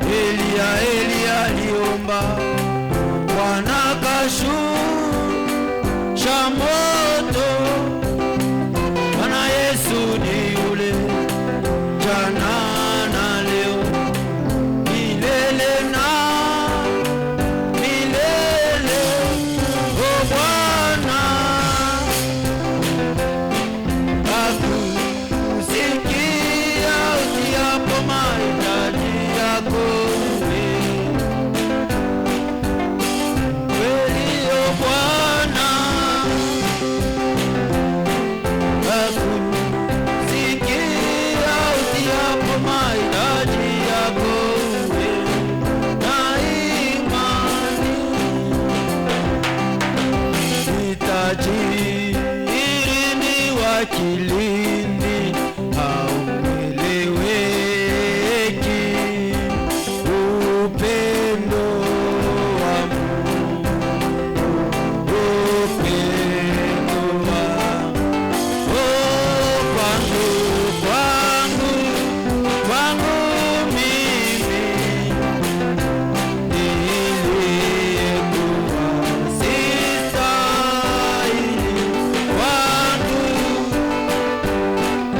Elia aliomba, Bwana kashusha moto. Bwana Yesu ni yule jana na leo milele na milele. O Bwana akusikia usiapo mahitaji yako. Kweli o Bwana akusikia usiapo mahitaji yako. Na imani sitajiri wakilini haueleweki. Upendo wa Mungu, upendo wa kwangu mimi niliyekuwa sistahili. Kwangu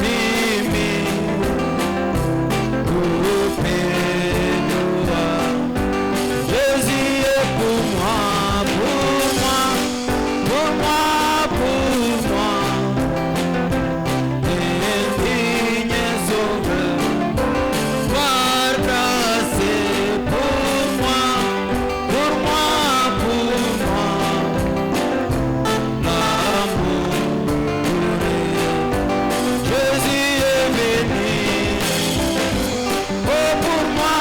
mimi upendo wa Jésus pour moi, pour moi, pour moi. Indigne sauveur, par grâce pour moi, pour moi, pour moi. L'amour Jésus est venu. Oh, pour moi,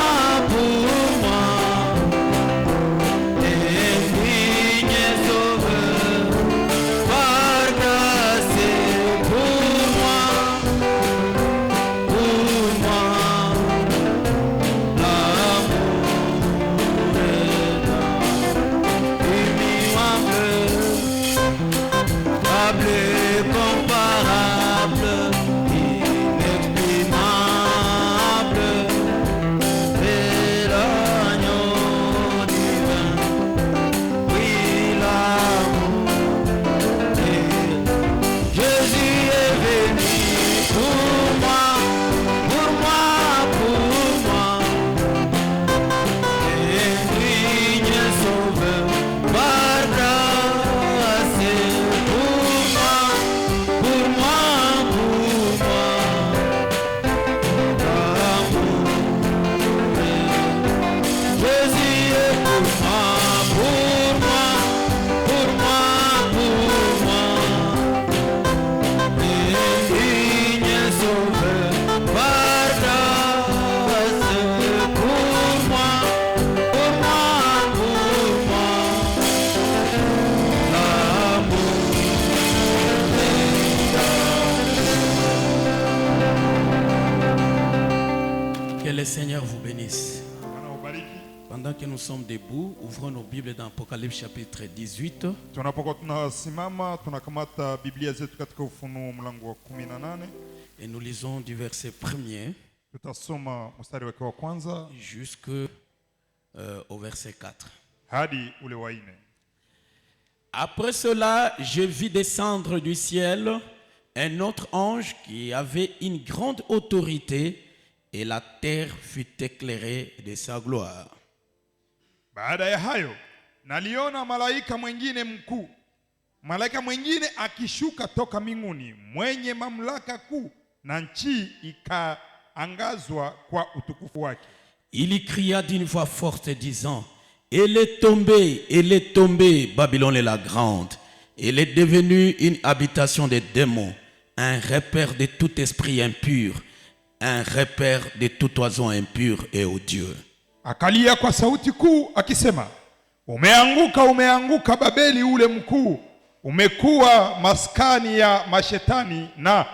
indigne sauveur, par grâce pour moi, l'amour est comparable, inexprimable, c'est l'agneau divin. Oui, l'amour est- Jésus est venu pour moi, pour moi, pour moi. Indigne sauveur, par grâce pour moi, pour moi, pour moi. L'amour Jésus est pour moi, pour moi, pour moi, pour moi. Indigne sauveur, par grâce pour moi, pour moi, pour moi. Que le Seigneur vous bénisse. Bwana ubariki. Pendant que nous sommes debout, ouvrons nos Bibles dans Apocalypse chapitre 18. Tunapokuwa tunasimama tunakamata Biblia zetu katika Ufunuo mlango wa 18. Et nous lisons du verset 1er Tutasoma mstari wake wa kwanza jusqu'au verset 4. hadi ule wa 4. Après cela, je vis descendre du ciel un autre ange qui avait une grande autorité, et la terre fut éclairée de sa gloire. Baada ya hayo naliona malaika mwingine mkuu, malaika mwingine akishuka toka mbinguni, mwenye mamlaka kuu, na nchi ikaangazwa kwa utukufu wake. Il y cria d'une voix forte disant: elle est tombée, Babylone la grande. Elle est devenue une habitation des démons, un repère de tout esprit impur, un repère de tout oiseau impur et odieux. Akalia kwa sauti kuu akisema, umeanguka, umeanguka Babeli ule mkuu, umekuwa maskani ya mashetani na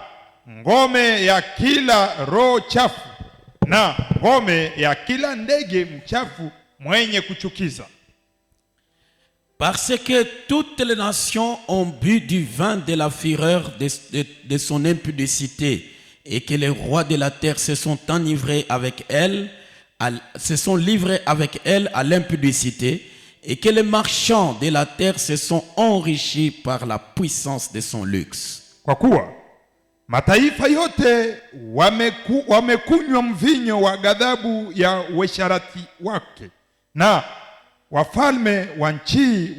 ngome ya kila roho chafu na ngome ya kila ndege mchafu mwenye kuchukiza. Parce que toutes les nations ont bu du vin de la fureur de son impudicité, et que les rois de la terre se sont enivrés avec elle, se sont livrés avec elle à l'impudicité et que les marchands de la terre se sont enrichis par la puissance de son luxe. Kwa kuwa mataifa yote wamekunywa mvinyo wa ghadhabu ya uasherati wake, na wafalme wa nchi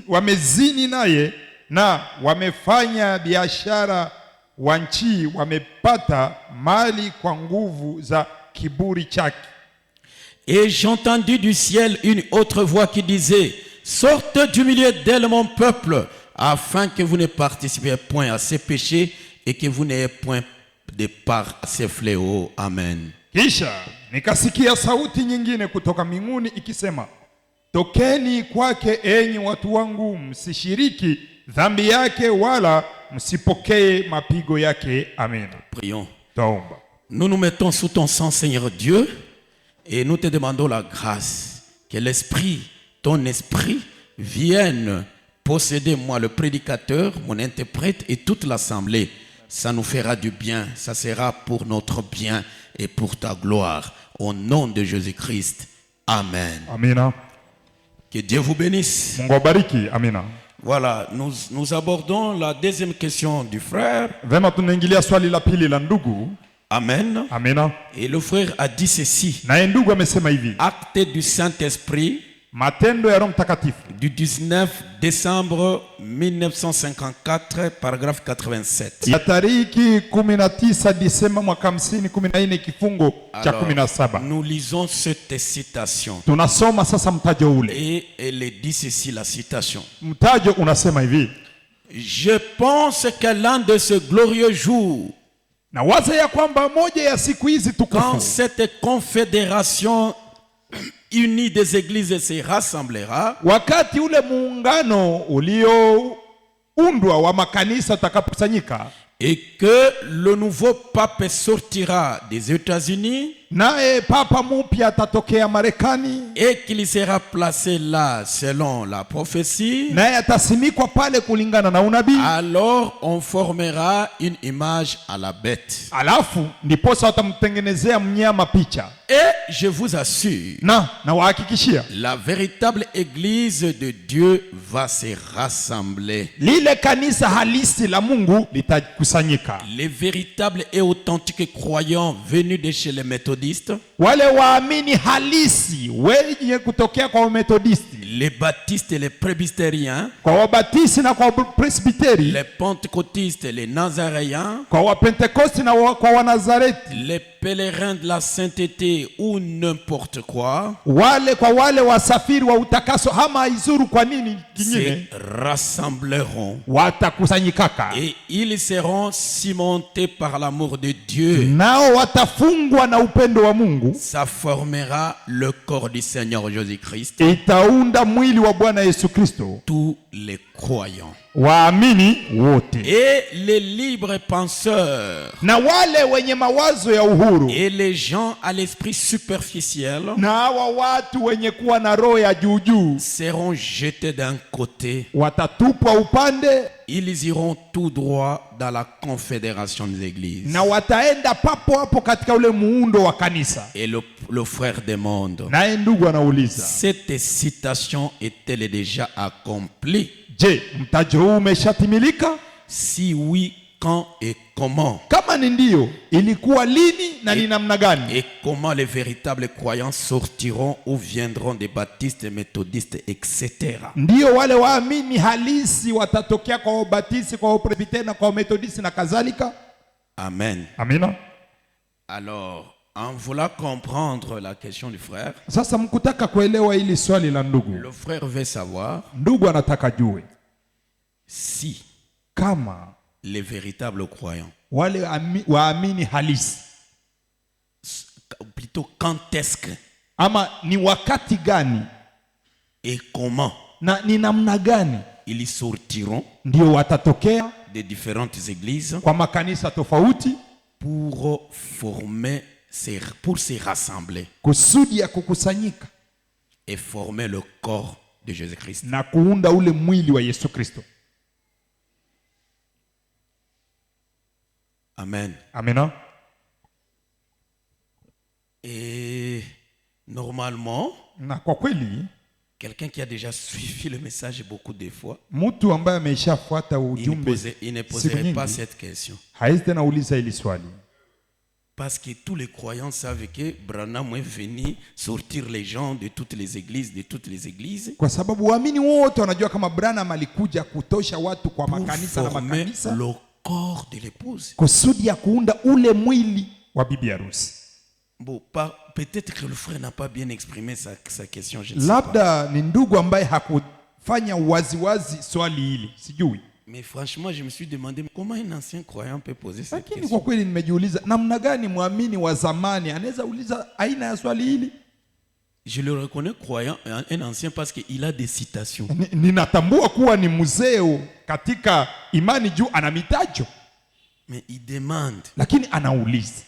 wamezini naye, na wamefanya biashara wa nchi wamepata mali kwa nguvu za kiburi chake. Et j'entendis du ciel une autre voix qui disait: sortez du milieu d'elle, mon peuple, afin que vous ne participiez point à ses péchés et que vous n'ayez point de part à ses fléaux. Amen. Kisha nikasikia sauti nyingine kutoka mbinguni ikisema, tokeni kwake enyi watu wangu, msishiriki dhambi yake wala msipokee mapigo yake. Amen. Prions. Taomba. Nous nous mettons sous ton sang, Seigneur Dieu, et nous te demandons la grâce que l'Esprit, ton Esprit, vienne posséder moi, le prédicateur, mon interprète et toute l'assemblée. Ça nous fera du bien, ça sera pour notre bien et pour ta gloire. Au nom de Jésus-Christ. Amen. Amina. Que Dieu vous bénisse. Mungu abariki. Amina. Voilà, nous abordons la deuxième question du frère. Vema, tunaingilia swali la pili la ndugu. Amen. Amina. Et le frère a dit ceci. Naye ndugu amesema hivi. Acte du Saint-Esprit, Matendo ya Roho Mtakatifu du 19 décembre 1954, paragraphe 87. ya tariki 19 Disemba mwaka 2014 kifungo cha Alors, 17. nous lisons cette citation. Tunasoma sasa mtajo ule. Et elle dit ceci, la citation. Mtajo unasema hivi: Je pense que l'un de ce glorieux jour, na waza ya kwamba moja ya siku hizi quand tukufu, cette confédération unie des églises se rassemblera, wakati ule muungano ulioundwa wa makanisa utakapokusanyika, et que le nouveau pape sortira des États-Unis, naye papa mupya atatokea Marekani, et qu'il sera placé là selon la prophétie, naye atasimikwa pale kulingana na unabii, alors on formera une image à la bête. alafu ndiposa watamtengenezea mnyama picha. Et je vous assure, Na wahakikishia la véritable église de Dieu va se rassembler. lile kanisa halisi la Mungu litakusanyika. Les véritables et authentiques croyants venus de chez les méthodistes, Wale waamini halisi wenye kutokea kwa Methodisti, les baptistes et les presbytériens, kwa Wabatisi na kwa Presbiteri, les pentecôtistes et les nazaréens, kwa Wapentekosti na kwa Wanazareti, les pèlerins de la sainteté ou n'importe quoi, wale wasafiri wa utakaso ama izuru kwa nini se kingine, rassembleront watakusanyikaka et ils seront cimentés par l'amour de Dieu. nao watafungwa na upendo wa Mungu. Ça formera le corps du Seigneur Jésus-Christ. Itaunda mwili wa Bwana Yesu Kristo, Tous les croyants waamini wote et les libres penseurs na wale wenye mawazo ya uhuru et les gens à l'esprit superficiel na hawa watu wenye kuwa na roho ya juujuu seront jetés d'un côté. watatupwa upande, Ils iront tout droit dans la confédération des églises. na wataenda papo hapo katika ule muundo wa kanisa. Et le frère demande, Naye ndugu anauliza, cette citation est-elle déjà accomplie? je, mtajo huu umeshatimilika? Si oui, quand et comment? Kama ni ndio, ilikuwa lini na ni namna gani? Et comment les véritables croyants sortiront ou viendront des baptistes, méthodistes, etc. Ndio wale waamini halisi watatokea kwa Wabatisi, kwa Wapresbiteri na kwa Methodisi na kadhalika. Amen. Amina. Alors, en voulant comprendre la question du frère, Sasa mkutaka kuelewa hili swali la ndugu, le frère veut savoir ndugu anataka jue si kama les véritables croyants, wale waamini halisi, ou plutôt quand est-ce que ama ni wakati gani et comment na ni namna gani ils sortiront ndio watatokea des différentes églises kwa makanisa tofauti pour pour se rassembler kusudi ya kukusanyika et former le corps de Jésus-Christ. na kuunda ule mwili wa Yesu Kristo. Amen. Amina. Et Normalement, Na kwa kweli quelqu'un qui a déjà suivi le message beaucoup de fois, mtu ambaye ameshafuata il ne, ujumbe il ne siku poserait pas nyingi cette question. hawezi tena uliza hili swali, Parce que tous les croyants savent que Branham est venu sortir les gens de toutes les églises, kwa sababu waamini wote wanajua kama Branham alikuja kutosha watu kwa pour makanisa na former makanisa le corps de l'épouse. kusudi ya kuunda ule mwili wa bibi harusi. Bon, peut-être que le frère n'a pas bien exprimé sa question, je ne sais pas. Labda ni ndugu ambaye hakufanya waziwazi swali hili, sijui. Mais franchement, je me suis demandé comment un ancien croyant peut poser cette Lakini question. kwa kweli nimejiuliza namna gani mwamini wa zamani anaweza uliza aina ya swali hili. Je le reconnais croyant, un ancien, parce qu'il a des citations. Ninatambua kuwa ni mzee katika imani juu ana mitajo, Mais il demande lakini anauliza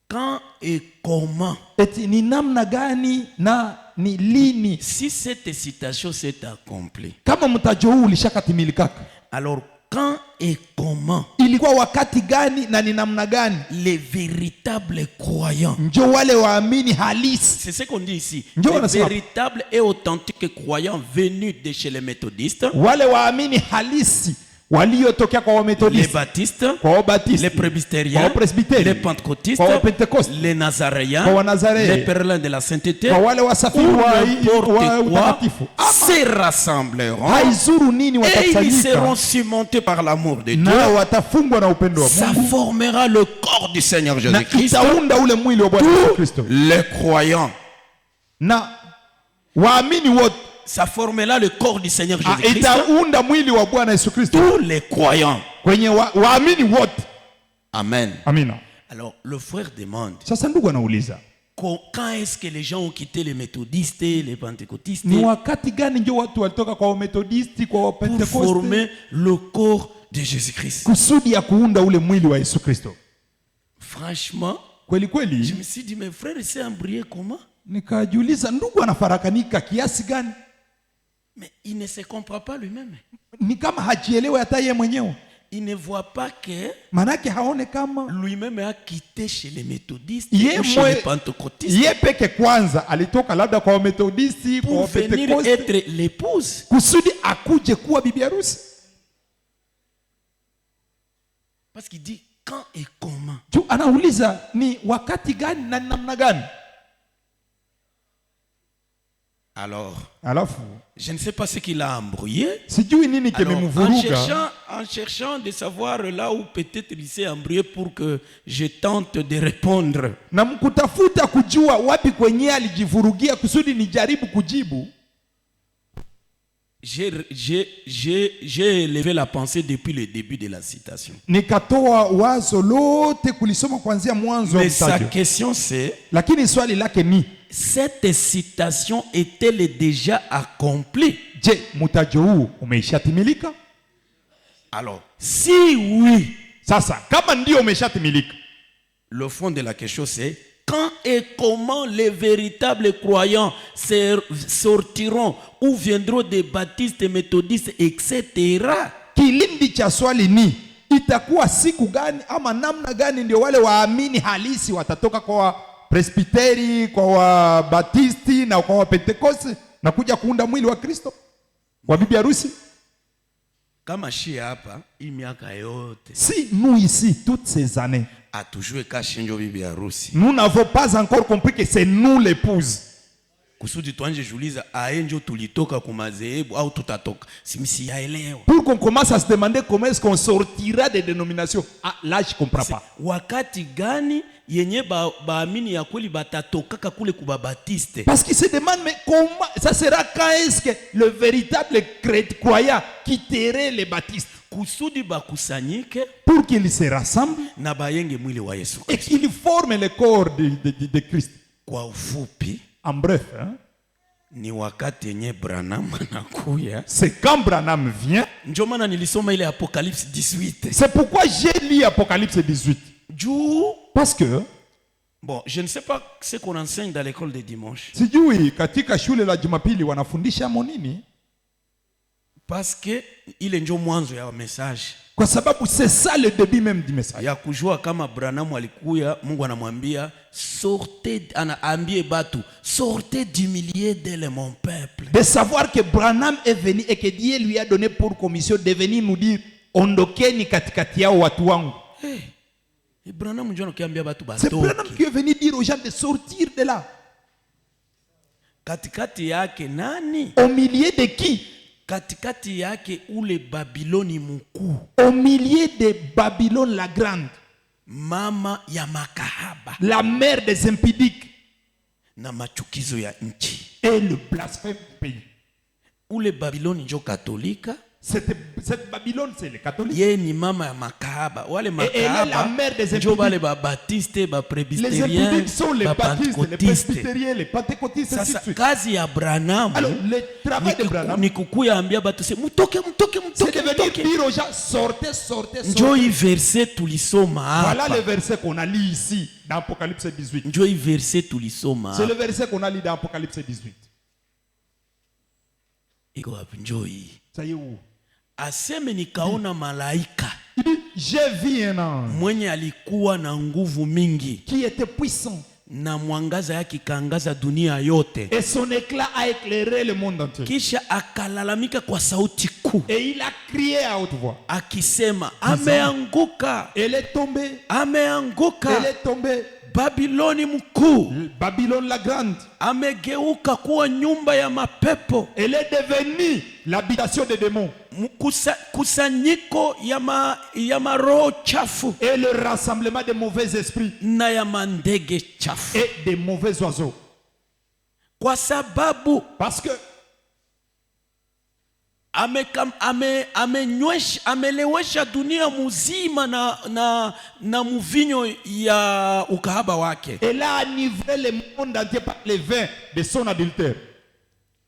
quand et comment. eti ni namna gani na ni lini. Si cette citation s'est accomplie, Kama mtajo huu ulishakatimilika, alors quand et comment ilikuwa wakati gani na ni namna gani les véritables croyants, njo wale waamini halisi, c'est ce qu'on dit ici, Ndio les wanasema. véritables et authentiques croyants venus de chez les méthodistes, wale waamini halisi waliotokea kwa les Wamethodisti, baptistes, kwa Wabatisti, les kwa presbytériens, Wapresbiteri, les pentecôtistes, kwa Wapentekoste, les nazaréens, kwa Wanazareye, les pèlerins de la sainteté, kwa wale wasafiri ou wa n'importe quoi, utakatifu, se rassembleront haizuru nini, et ils watakusanyika seront surmontés par l'amour de Dieu. na watafungwa na upendo wa Ça Mungu formera le corps du Seigneur na Jésus-Christ. itaunda ule mwili wa Bwana Yesu Tous Kristo, les croyants, na waamini wote ça formera le corps du Seigneur Jésus-Christ. itaunda mwili wa Bwana Yesu Kristo Tous les croyants. kwenye waamini wote. Amen. Amina. Alors, le frère demande, Sasa ndugu anauliza quand est-ce que les gens ont quitté les méthodistes, les pentecôtistes, ni wakati gani ndio watu walitoka kwa Wamethodisti, kwa pour Wapentekoste former le corps de Jésus-Christ? kusudi ya kuunda ule mwili wa Yesu Kristo. Franchement, Kweli je kweli me suis dit, mes frères, il s'est embrouillé comment? nikajiuliza ndugu anafarakanika kiasi gani, Mais il ne se comprend pas lui-même. ni kama hajielewe hata yeye mwenyewe, Il ne voit pas que manake haone kama lui-même a quitté chez les méthodistes Ye ou chez mwe- les pentecôtistes ye peke kwanza alitoka labda kwa Wamethodisti, kwa pour venir Wapentekoste être l'épouse. kusudi akuje kuwa bibi harusi. Parce qu'il dit quand et comment. Juu anauliza ni wakati gani na ni namna gani. Alors, Alafu je ne sais pas ce qu'il a embrouillé. sijui nini Alors, kimemvuruga, en cherchant de savoir là où peut-être il s'est embrouillé pour que je tente de répondre. na mkutafuta kujua wapi kwenye alijivurugia kusudi nijaribu kujibu. J'ai élevé la pensée depuis le début de la citation. Nikatoa wazo lote kulisoma kuanzia mwanzo wa Mais sa mtajo, question c'est, lakini swali lake ni cette citation est-elle déjà accomplie? je, mtajo huu umeishatimilika? Alors, si oui, Sasa kama ndio umeshatimilika, le fond de la question c'est quand et comment les véritables croyants sortiront ou viendront des baptistes, méthodistes, etc. kilindi cha swali ni itakuwa siku gani ama namna gani ndio wale waamini halisi watatoka kwa Presbiteri, kwa Wabatisti na kwa Wapentekoste na kuja kuunda mwili wa Kristo wa bibi harusi. Kama shia hapa hii miaka yote Si nous ici toutes ces années, atujue kashinjo bibi harusi nous n'avons pas encore compris que c'est nous l'épouse. kusudi tuanje juliza aenjo tulitoka kumazehebu au tutatoka simsiyaelewa. Pour qu'on commence à se demander comment est-ce qu'on sortira des dénominations. Ah, là je comprends pas. Wakati gani yenye baamini ya kweli batatokaka kule kubabatiste? Parce qu'il se demande mais comment ça sera quand est-ce que le véritable croyant quitterait les baptistes Kusudi bakusanyike pour qu'ils se rassemblent na bayenge mwili wa Yesu et Kristo. qu'ils forment le corps de Christ. Kwa ufupi En bref, hein, ni wakati yenye Branham anakuya. c'est quand Branham vient. Ndio maana nilisoma ile Apocalypse 18. C'est pourquoi j'ai lu Apocalypse 18. Juu, Parce que bon, je ne sais pas ce qu'on enseigne dans l'école de dimanche. sijui katika shule la Jumapili wanafundisha monini. Parce que ile njo mwanzo ya message. Kwa sababu c'est ça le début même du message. Ya kujua kama Branham alikuya, Mungu anamwambia sortez, anaambie batu sortez du milieu de mon peuple. De savoir que Branham est venu et que Dieu lui a donné pour commission de venir nous dire ondokeni katikati yao watu wangu. Et Branham njo anakiambia batu C'est Branham batoke. qui est venu dire aux gens de sortir de là. Katikati yake nani? Au milieu de qui? Katikati yake ule Babiloni mkuu, Au milieu de Babylone la grande, mama ya makahaba la mère des impudiques na machukizo ya nchi. et le blasphème du pays. Ule Babiloni njo katolika, Cette Babylone, c'est les catholiques. ye ni mama ya makahaba. Wale elle est la makahaba mère des njo impudiques. bale ba baptiste, ba Les presbytérien, impudiques sont les ba baptistes, les pentecôtiste. presbytériens, les pentecôtistes, ainsi de Sasa suite. kazi ya Branham Alors, le travail de Branham, ni kukuya ambia batu se mutoke mutoke c'est mutoke de venir mutoke. dire aux gens, sortez, sortez, Njo sortez. hii verset tulisoma Voilà le hapa. verset qu'on a lu ici, dans Apocalypse 18. Njo hii verset tulisoma C'est le hapa. verset qu'on a lu dans Apocalypse 18. Iko wapi? Njo hii. Ça y est où? Aseme nikaona malaika Il dit, j'ai vu un ange mwenye alikuwa na nguvu mingi qui était puissant na mwangaza yake ikaangaza dunia yote, et son éclat a éclairé le monde entier. kisha akalalamika kwa sauti kuu Et il a crié à haute voix. akisema, ameanguka, Elle est tombée. Elle ameanguka, est tombée. Babiloni mkuu Babylone la grande. amegeuka kuwa nyumba ya mapepo, Elle est devenue l'habitation des démons kusanyiko ya maroho chafu et le rassemblement des mauvais esprits na ya mandege chafu, et des mauvais oiseaux. kwa sababu Parce que amelewesha dunia muzima na mvinyo ya ukahaba wake. elle a enivré le monde entier par les vins de son adultère.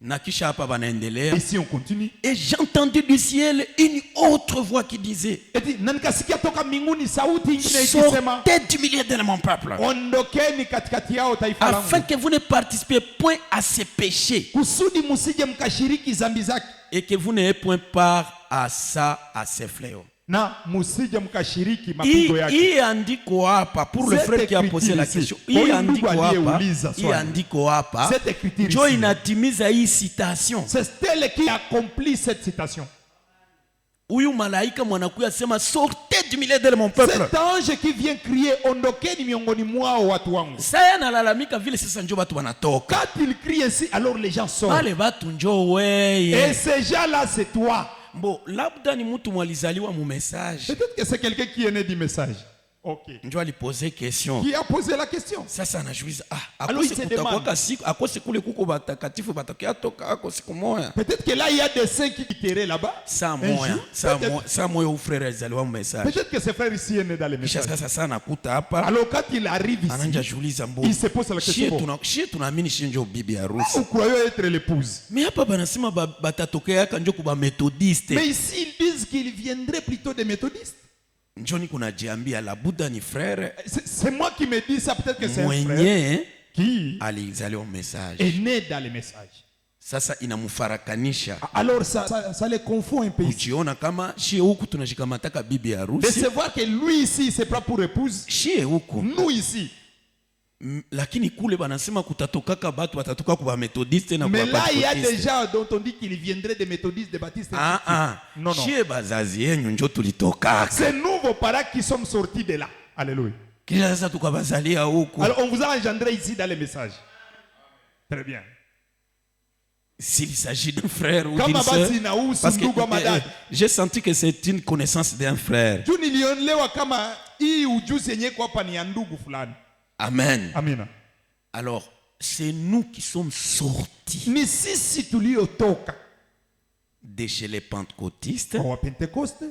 Na kisha hapa banaendelea, Ici on continue. et j'ai entendu du ciel une autre voix qui disait, Et dit, na nikasikia toka mbinguni sauti nyingine ikisema, sortez du milieu de mon peuple, ondokeni katikati yao taifa langu, afin que vous ne participiez point à ses péchés kusudi musije mkashiriki zambi zake, et que vous n'ayez point part à ses fléaux. na musije mkashiriki mapigo yake. Hii andiko hapa pour le Cette frère qui a écriture posé la ici, question. kwa Hii huyu andiko ndugu hapa, aliyeuliza hii swali. andiko hapa Cette écriture njo ici. inatimiza hii citation. C'est elle qui accomplit cette citation. Huyu malaika mwanakuya sema sortez du milieu de mon peuple. Cet ange qui vient crier, ondokeni miongoni mwao watu wangu. Saya nalalamika vile sasa njo batu wanatoka. Quand il crie ainsi, alors les gens sortent. Wale batu njo weye. Et ces gens-là, c'est toi. Bo, labda ni mtu mwalizaliwa mu message. Peut-être que c'est quelqu'un qui est né du message. Ok. Njo alipose question. Qui a posé la question? Sasa anajuiza Alors, il akose se kutakuwa demande. siku akose kule kuko batakatifu batakia toka ako siku moya. Peut-être que là, il y a des saints qui itéraient là-bas. Saa Un moya, jour, saa peut-être- moya, saa moya ufrere alizaliwa mu message. Peut-être que ce frère ici est né dans les Kisha messages. sasa sana nakuta hapa Alors quand il arrive ananja ici, juliza mbo. il se pose la question. Bon, Shie tunaamini shie njo bibi harusi. vous croyez être l'épouse. Mais hapa banasema batatokea njo kuba methodiste. Mais ici, ils disent qu'il viendrait plutôt des méthodistes. Njo niko najiambia la Buddha ni frère C'est moi qui me dis ça, peut-être que c'est un frère mwenye qui alizaliwa message. est né dans les messages. Sasa inamfarakanisha Alors ça les confond un peu ici. kujiona kama shie huku tunashikamataka bibi De harusi, savoir que lui ici, il se prend pour épouse. shie huku Nous ici. lakini kule banasema kutatokaka batu watatoka kuba methodiste na Mais kuba là, il y a des pentecôtiste. gens dont on dit qu'ils viendraient des méthodistes, des baptistes. et ainsi de Ah, suite. Non, non. shie bazazi yenyu njo tulitokaka C'est nous, vos parents, qui sommes sortis de là. Alléluia. kisha sasa tukabazalia huku. Alors, on vous a engendré ici dans les messages. Très bien. S'il s'agit d'un frère ou Kama d'une sœur, basi inahusu parce que ndugu ama dada. j'ai senti que c'est une connaissance d'un frère. Juu nilionelewa kama hii ujuzi yenye kwa hapa ni ya ndugu fulani. Amen. Amina. Alors, c'est nous qui sommes sortis Ni sisi tuliotoka de chez les pentecôtistes, kwa Wapentekoste,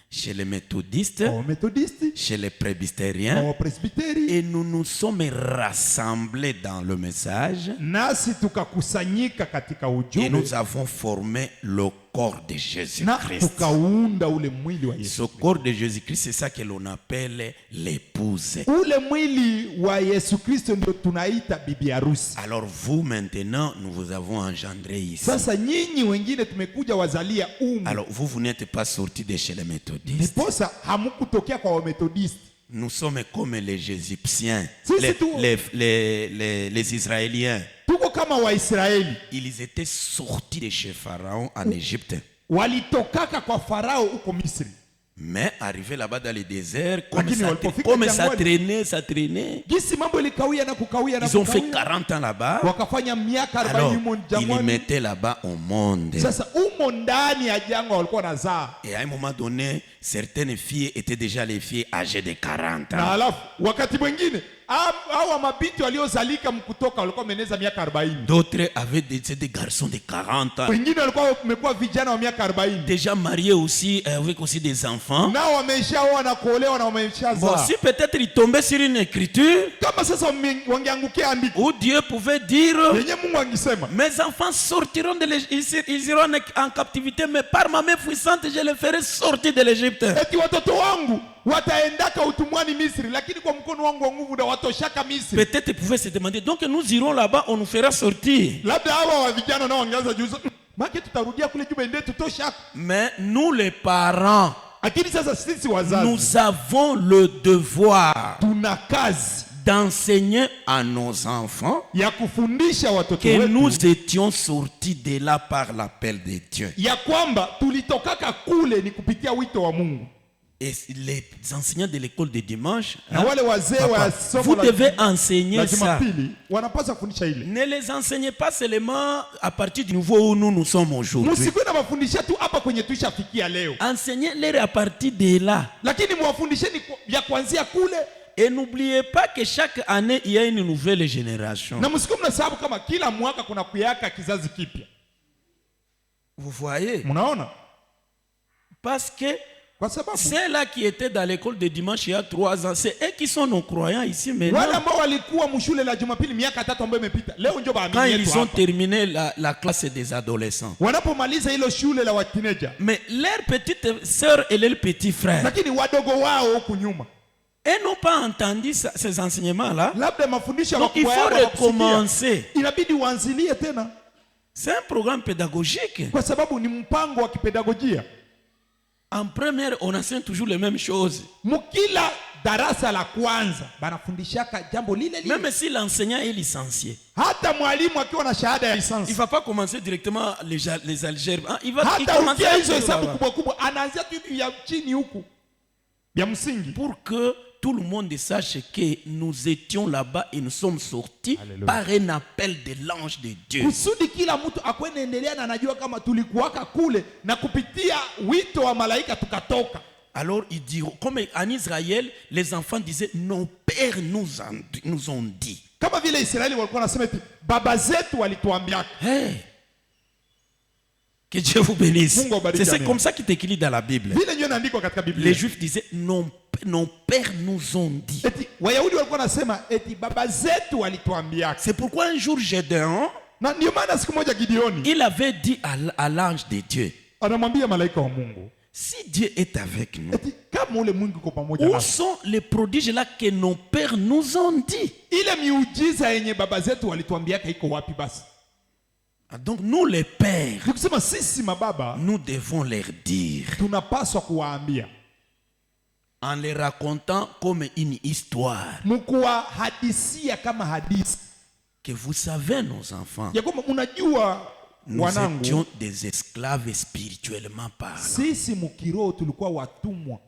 chez les méthodistes, kwa Wamethodisti, chez les kwa presbytériens, Wapresbiteri, et nous nous sommes rassemblés dans le message nasi tukakusanyika katika et ujumbe nous avons formé le corps de na Jésus-Christ. tukaunda ule mwili wa Ce Yesu. corps de Jésus-Christ, c'est ça que l'on appelle l'épouse. Ule mwili wa Yesu Kristo ndio tunaita bibi harusi. Alors vous maintenant, nous vous avons engendré ici. Sasa nyinyi wengine tumekuja wazalia umu. Alors vous n'êtes pas sortis de chez les méthodistes. Ndiposa hamukutokea kwa Wamethodisti. Nous sommes comme les Égyptiens, Si, c'est tout. les Israéliens. Tuko kama Waisraeli. Ils étaient sortis de chez Pharaon en Égypte. Walitokaka kwa Farao huko Misri. Mais arrivé là-bas dans le désert, Lakini walipofika comme ça jangwani, traînait, Gisi mambo ilikawia na kukawia na ils ont fait kukawia. 40 ans là-bas. Wakafanya miaka 40 Alors, humo ils jangwani. mettaient là-bas au monde. Sasa umo ndani ya jangwa walikuwa wanazaa. Et à un moment donné, certaines filles étaient déjà les filles âgées de 40 Na ans. halafu wakati mwingine hawa mabinti waliozalika mkutoka walikuwa wameneza miaka 40. D'autres avaient des garçons de 40 ans. Wengine walikuwa wamekuwa vijana wa miaka 40. Déjà mariés aussi, avec aussi des enfants. Nao wameshaoa na kuolewa na Bon, wameshazaa. si peut-être ils tombaient sur une écriture Kama sasa wangeangukia andiko où Dieu pouvait dire: yenye Mungu angisema, mes enfants sortiront de l'Égypte, ils iront en captivité, mais par ma main puissante, je les ferai sortir de l'Égypte. eti watoto wangu wataendaka utumwani Misri, lakini kwa mkono wangu wa nguvu na watoshaka Misri. Peut-être ils pouvaient se demander, donc nous irons là-bas, on nous fera sortir. Labda hawa wa vijana nao wangeanza juzo, maki tutarudia kule juu ndio tutoshaka. Mais nous les parents, Lakini sasa sisi wazazi nous avons le devoir tuna kazi d'enseigner à nos enfants ya kufundisha watoto que wetu nous étions sortis de là par l'appel de Dieu. ya kwamba tulitokaka kule ni kupitia wito wa Mungu. Et les enseignants de l'école de dimanche, Na wale wazee wa papa, somo vous la devez enseigner ça. Jumapili wanapaswa kufundisha ile. Ne les enseignez pas seulement à partir du niveau où nous sommes aujourd'hui. Msikuwe na mafundisha tu hapa kwenye tuishafikia leo, Enseignez-les à partir de là. lakini mwafundisheni ya kuanzia kule, Et n'oubliez pas que chaque année, il y a une nouvelle génération. na msikuwe mnasababu kama kila mwaka kuna kuyaka kizazi kipya. Vous voyez? Mnaona? Parce que Kwa sababu ceux-là qui étaient dans l'école de dimanche il y a 3 ans, c'est eux qui sont nos croyants ici wale maintenant. ambao walikuwa mshule la Jumapili miaka 3 ambayo imepita, leo ndio Quand baamini ils yetu ont hapa. terminé la classe des adolescents. Wanapomaliza hilo shule la watineja, Mais leurs petites sœurs et leurs petits frères, lakini wadogo wao huku nyuma, elles n'ont pas entendu ces enseignements-là. labda mafundisho ya Donc il wakubwa faut yao wanakusikia. recommencer. Inabidi uanzilie tena, C'est un programme pédagogique. kwa sababu ni mpango wa kipedagojia. En première, on enseigne toujours les mêmes choses. Mkila darasa la kwanza banafundishaka jambo lile lile. Même si l'enseignant est licencié, Hata mwalimu akiwa na shahada ya il lisansi, ne va pas commencer directement les algèbres. Hein? Il hata commencer ukia à hizo écrire hesabu là-bas. kubwa kubwa, anaanzia tu ya chini huku ya msingi, Pour que tout le monde sache que nous étions là-bas et nous sommes sortis Alléluia. par un appel de l'ange de Dieu. kusudi kila mtu akwene endelea na anajua kama tulikuwaka kule na kupitia wito wa malaika tukatoka. Alors ils diront, comme en Israël, les enfants disaient, nos pères nous ont dit. Kama vile Israeli walikuwa nasema eti baba zetu walituambia. Hey, que Dieu vous bénisse. Mungu abariki, C'est amen. comme ça qu'il est écrit dans la Bible. Vile ndio inaandikwa katika Biblia. Les Juifs disaient, nos pères nous ont dit. Eti Wayahudi walikuwa nasema eti baba zetu walituambia. C'est pourquoi un jour Gédéon, Na ndio maana siku moja Gideoni il avait dit à l'ange de Dieu, anamwambia malaika wa Mungu, si Dieu est avec nous, eti kama ule Mungu uko pamoja où nasi, sont les prodiges là que nos pères nous ont dit? ile miujiza yenye baba zetu walituambiaka iko wapi basi? Donc nous les pères, Nikusema sisi mababa nous devons leur dire, tunapaswa kuwaambia, en les racontant comme une histoire, mkuwahadisia kama hadithi que vous savez nos enfants, ya kwamba unajua nous wanangu, étions des esclaves spirituellement parlant. sisi mukiroho tulikuwa watumwa.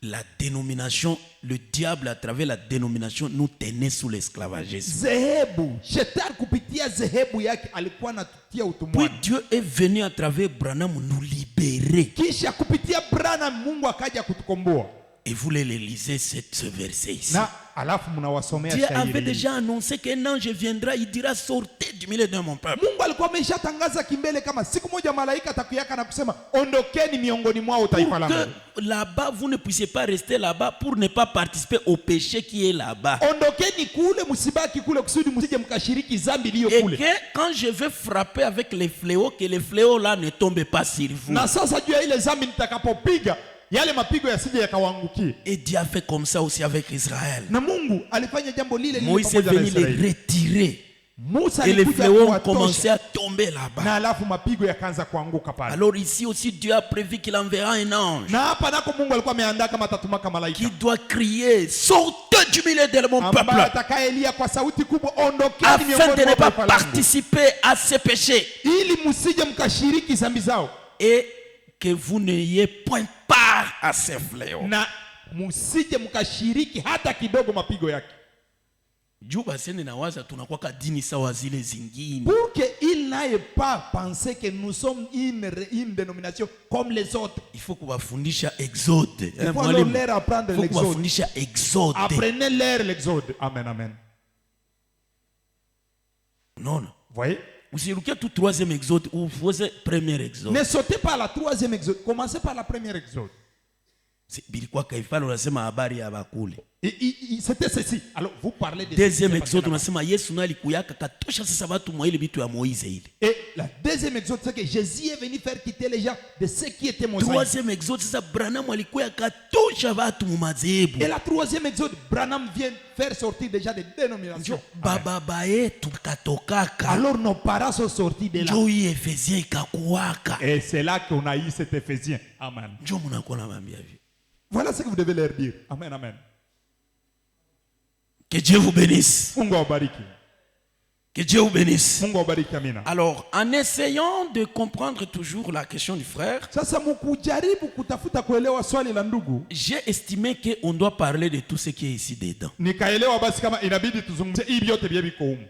La dénomination, le diable à travers la dénomination nous tenait sous l'esclavagisme. Zehebu, shetani kupitia zehebu yake alikuwa anatutia Puis utumwani. Dieu est venu à travers Branham nous libérer. Kisha kupitia Branham Mungu akaja kutukomboa. Et vous les lisez ce verset ici. Na alafu mnawasomea Dieu avait shairi. déjà annoncé qu'un ange viendra, il dira sortez du milieu de mon peuple. Mungu alikuwa ameshatangaza kimbele kama siku moja malaika atakuyaka na kusema ondokeni miongoni mwao taifa Pour langu. que là-bas, vous ne puissiez pas rester là-bas pour ne pas participer au péché qui est là-bas. Ondokeni kule, msibaki kule kusudi msije mkashiriki dhambi iliyo Et kule. que quand je vais frapper avec les fléaux, que les fléaux là ne tombent pas sur vous. Na sasa juu ya ile dhambi nitakapopiga, yale mapigo yasije yakawaangukie. Et Dieu a fait comme ça aussi avec Israël. Na Mungu alifanya jambo lile lile Moïse est pamoja na venu les Israeli. retirer. Musa Et les alikuja fléaux ont commencé kuwatosha, à tomber là-bas. na alafu mapigo yakaanza kuanguka pale. Alors ici aussi, Dieu a prévu qu'il enverra un ange Na hapa nako Mungu alikuwa ameandaa kama atatumaka malaika qui doit crier, sortez du milieu de mon ambaye peuple, atakayelia kwa sauti kubwa, ondokeni afin miongoni de ne mwa pas taifa langu, participer à ces péchés ili msije mkashiriki dhambi zao et que vous n'ayez point part à ces fléaux. na msije mkashiriki hata kidogo mapigo yake, Juu basende na waza tunakuwa dini sawa zile zingine. pour que il n'aille pas penser que nous sommes une dénomination comme les autres. Il faut kuwafundisha Exode. Il faut Mwalimu, leur apprendre il faut l'exode. kuwafundisha Exode. Apprenez-leur l'exode. Amen, amen. Non, non. Voyez? Usirukie tout troisième Exode ou faisait premier Exode. Ne sautez pas à la troisième exode. Commencez par la première exode. Bilikuwa kaifala unasema habari ya bakule. C'était ceci. Alors, vous parlez de Deuxième ce qui s'est Exode passé unasema Yesu na alikuyaka katosha sasa watu mwa ile vitu ya Moïse ile. là-bas. Et la deuxième exode, c'est que Jésus est venu faire quitter les gens de ce qui était Moïse. Troisième Exode sasa Branham alikuya katosha watu mu madhehebu. Et la troisième exode, Branham vient faire sortir déjà des dénominations. Baba yetu katokaka. Alors nos parents sont sortis de là. Njoo hii Efesien ikakuwaka. Et c'est là qu'on a eu cet Éphésien. Amen. Njoo mnakuwa na mambia hivi. Voilà ce que vous devez leur dire. Amen, amen. Que Dieu vous bénisse. Mungu awabariki. Que Dieu vous bénisse. Mungu awabariki, amina. Alors, en essayant de comprendre toujours la question du frère, Sasa mkujaribu kutafuta kuelewa swali la ndugu, j'ai estimé qu'on doit parler de tout ce qui est ici dedans. nikaelewa basi kama inabidi tuzungumzie hivi vyote vya viko humu.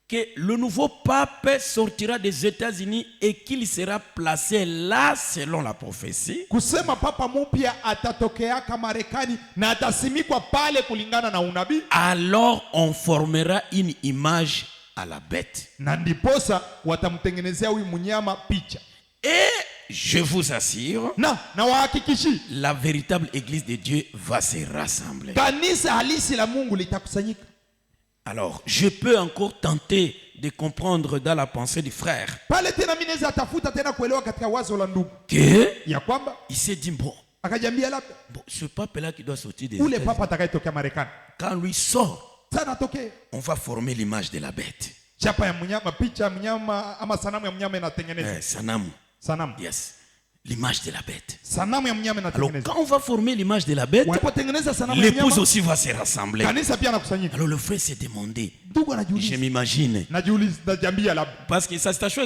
Que le nouveau pape sortira des États-Unis et qu'il sera placé là selon la prophétie. Kusema papa mpya atatokeaka Marekani na atasimikwa pale kulingana na unabii, Alors on formera une image à la bête. na ndiposa watamtengenezea huyu mnyama picha. Et je vous assure, Na wahakikishii la véritable église de Dieu va se rassembler. kanisa halisi la Mungu litakusanyika. Alors, je peux encore tenter de comprendre dans la pensée du frère Pale tena mimi naweza tafuta tena kuelewa katika wazo la ndugu que ya kwamba il s'est dit, bon, akajambia labda ce pape-là qui doit sortir des ule États-Unis, papa atakayetokea Marekani quand lui sort, sana atokee on va former l'image de la bête. chapa ya mnyama, picha ya mnyama ama sanamu ya mnyama inatengenezwa. Sanamu. Sanamu. Yes. L'image de la bête. Sanamu ya mnyama Alors, inatengenezwa. quand on va former l'image de la bête, Wanapotengeneza sanamu ya l'épouse mnyama, aussi va se rassembler. kanisa pia anakusanyika. Alors, le frère s'est demandé, Ndugu je anajiuliza, m'imagine, najambia labda parce que sa question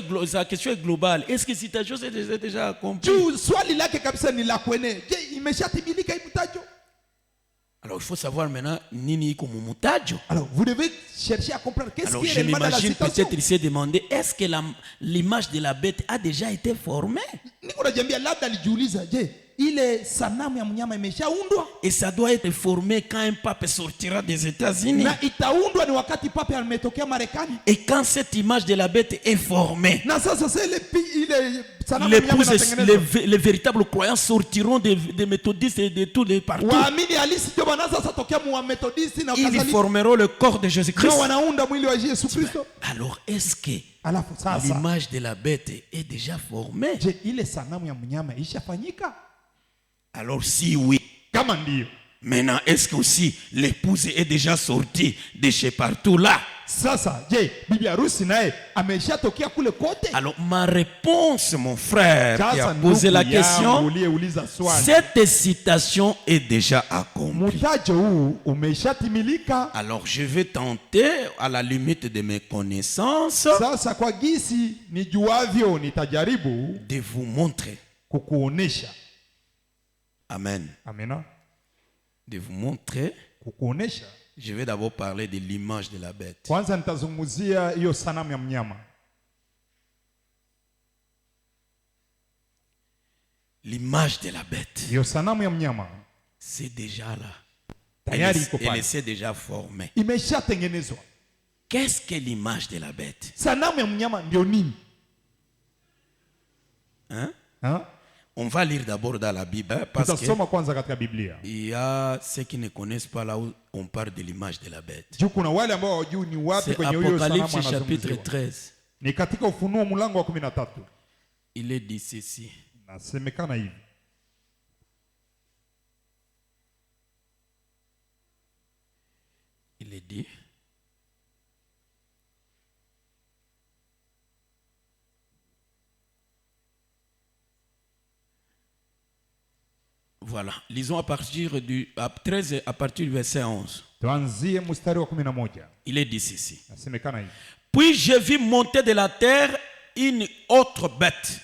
est globale. Est-ce que cette chose est déjà accomplie? juu swali lake kabisa ni la kwene. Je, imeshatimilika hii mtajo? Alors, il faut savoir maintenant, nini iko mumutajo. Alors, vous devez chercher à comprendre qu'est-ce Alors, qui est je réellement dans la m'imagine citation. peut-être il s'est demandé, est-ce que l'image de la bête a déjà été formée? Niko najiambia labda alijiuliza, je, ile sanamu ya mnyama imeshaundwa? Et ça doit être formé quand un pape sortira des États-Unis. Na itaundwa ni wakati papa ametokea Marekani. Et quand cette image de la bête est formée, Na sasa sasa ile sanamu ya mnyama l'épouse, inatengenezwa. les véritables croyants sortiront des méthodistes et de tous les partout. Waamini halisi ndio wanaanza sasa tokea mu Methodisti na Ils kadhalika. formeront le corps de Jésus-Christ. Ndio wanaunda mwili wa Yesu Kristo. Alors, est-ce que Alafu sasa, l'image de la bête est déjà formée? je, ile sanamu ya mnyama ishafanyika? Alors, si oui, Kama ndio, maintenant, est-ce que aussi l'épouse est déjà sortie de chez partout là? sasa je, bibi harusi naye ameshatokea kule kote? Alors, ma réponse, mon frère, qui a Sasa posé la ndugu yangu question, uliyeuliza swali, cette citation est déjà accomplie. mtajo huu umeshatimilika. Alors, je vais tenter, à la limite de mes connaissances, Sasa kwa gisi nijuavyo, nitajaribu de vous montrer. kukuonesha. Amen. Amina. De vous montrer. Kukuonesha. Je vais d'abord parler de l'image de la bête. Kwanza nitazungumzia hiyo sanamu ya mnyama. L'image de la bête, Hiyo sanamu ya mnyama c'est déjà là. tayari iko Elle pale, s'est déjà formée. imeshatengenezwa. Qu'est-ce que l'image de la bête? Sanamu ya mnyama ndio nini? Hein? Hein? On va lire d'abord dans la Bible, hein, parce Tutasoma kwanza katika Biblia. qu'il y a ceux qui ne connaissent pas là où on parle de l'image de la bête. Juu kuna wale ambao hawajui ni wapi C'est kwenye huyo sanamu Apocalypse chapitre anazungumziwa. 13. Ni katika Ufunuo mlango wa 13. Il est dit ceci. Nasemekana hivi. Il est dit. Voilà, lisons à partir du 13 à partir du verset 11. Tuanzie mstari wa 11. Il est dit ceci. Nasemekana hivi. Puis je vis monter de la terre une autre bête.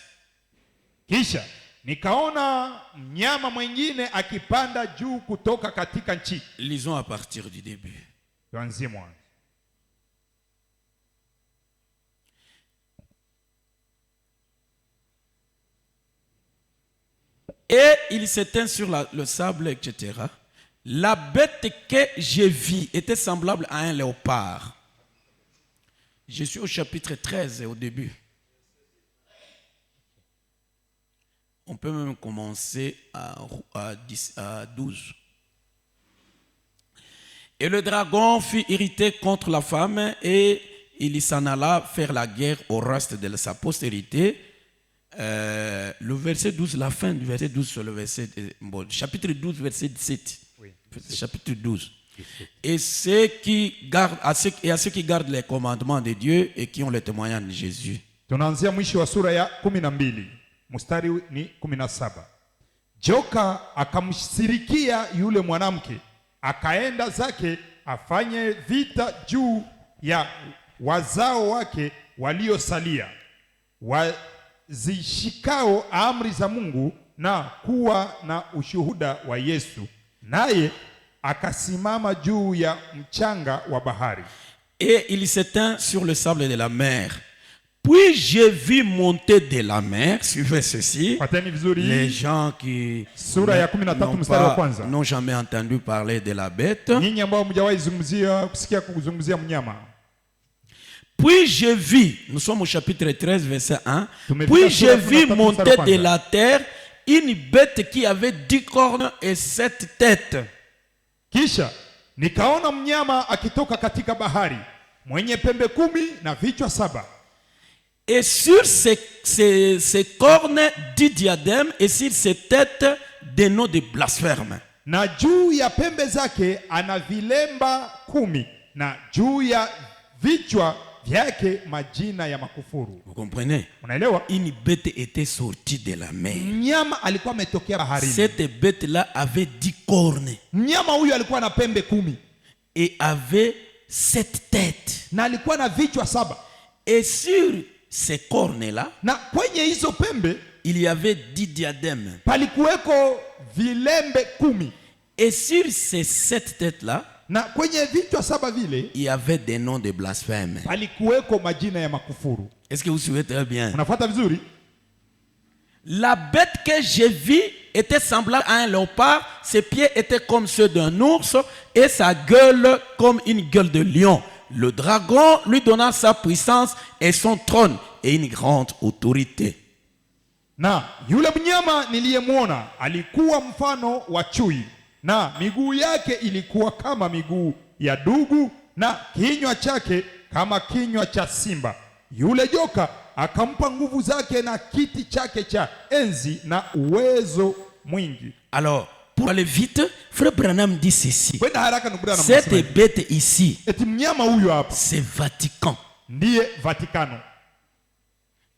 Kisha nikaona mnyama mwingine akipanda juu kutoka katika nchi. Lisons à partir du début. Tuanzie mwanzo. Et il s'éteint sur le sable, etc. La bête que je vis était semblable à un léopard. Je suis au chapitre 13 au début. On peut même commencer à 12. Et le dragon fut irrité contre la femme et il s'en alla faire la guerre au reste de sa postérité. Le verset 12, la fin du verset 12 sur le verset, chapitre 12, verset 17. Oui. Chapitre 12. Et ceux qui gardent, à ceux qui gardent les commandements de Dieu et qui ont le témoignage de Jésus. Tunaanzia mwisho wa sura ya 12. Mstari ni 17. Joka akamshirikia yule mwanamke, akaenda zake afanye vita juu ya wazao wake waliosalia, wazishikao amri za Mungu na kuwa na ushuhuda wa Yesu. Naye akasimama juu ya mchanga wa bahari. Et il s'éteint sur le sable de la mer. Puis j'ai vu monter de la mer, suivez ceci, les gens qui n'ont jamais entendu parler de la bête. Puis j'ai vu, nous sommes au chapitre 13, verset 1, puis j'ai vu monter de la terre une bête qui avait 10 cornes et 7 têtes. Kisha nikaona mnyama akitoka katika bahari mwenye pembe 10 na vichwa 7. Et sur ces cornes 10 diadèmes et sur ces têtes des noms de blasphème. Na juu ya pembe zake ana vilemba 10 na juu ya vichwa vyake majina ya makufuru. Vous comprenez? Unaelewa? Une bête était sortie de la mer. Mnyama alikuwa ametokea baharini. Cette bête-là avait 10 cornes. Mnyama huyu alikuwa na pembe 10 et avait 7 têtes. Na alikuwa na vichwa 7. Et sur ces cornes-là, na kwenye hizo pembe il y avait 10 diadèmes. Palikuweko vilembe 10. Et sur ces 7 têtes-là, na kwenye vichwa 7 vile, il y avait des noms de blasphème. Palikuweko majina ya makufuru. Est-ce que vous suivez très bien? Unafuata vizuri? La bête que j'ai vue était semblable à un léopard, ses pieds étaient comme ceux d'un ours et sa gueule comme une gueule de lion. Le dragon lui donna sa puissance et son trône et une grande autorité. Na yule mnyama niliyemwona alikuwa mfano wa chui, na miguu yake ilikuwa kama miguu ya dubu, na kinywa chake kama kinywa cha simba. Yule joka akampa nguvu zake na kiti chake cha enzi na uwezo mwingi. Alors, pour aller vite, Frère Branham dit ceci. Cette bête ici, c'est Vatican.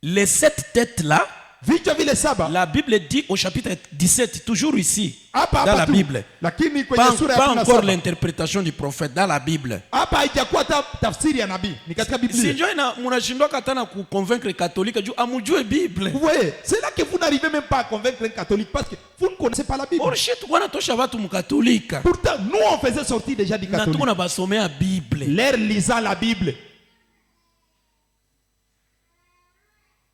Les 7 têtes là, la Bible dit au chapitre 17, toujours ici, dans la Bible. Pas encore l'interprétation du prophète dans la Bible. Si mnashindwa katana convaincre les catholiques, amujue Bible. Vous voyez, c'est là que vous n'arrivez même pas à convaincre les catholiques parce que vous ne connaissez pas la Bible. Pourtant, nous on faisait sortir déjà du catholique. L'air lisant la Bible.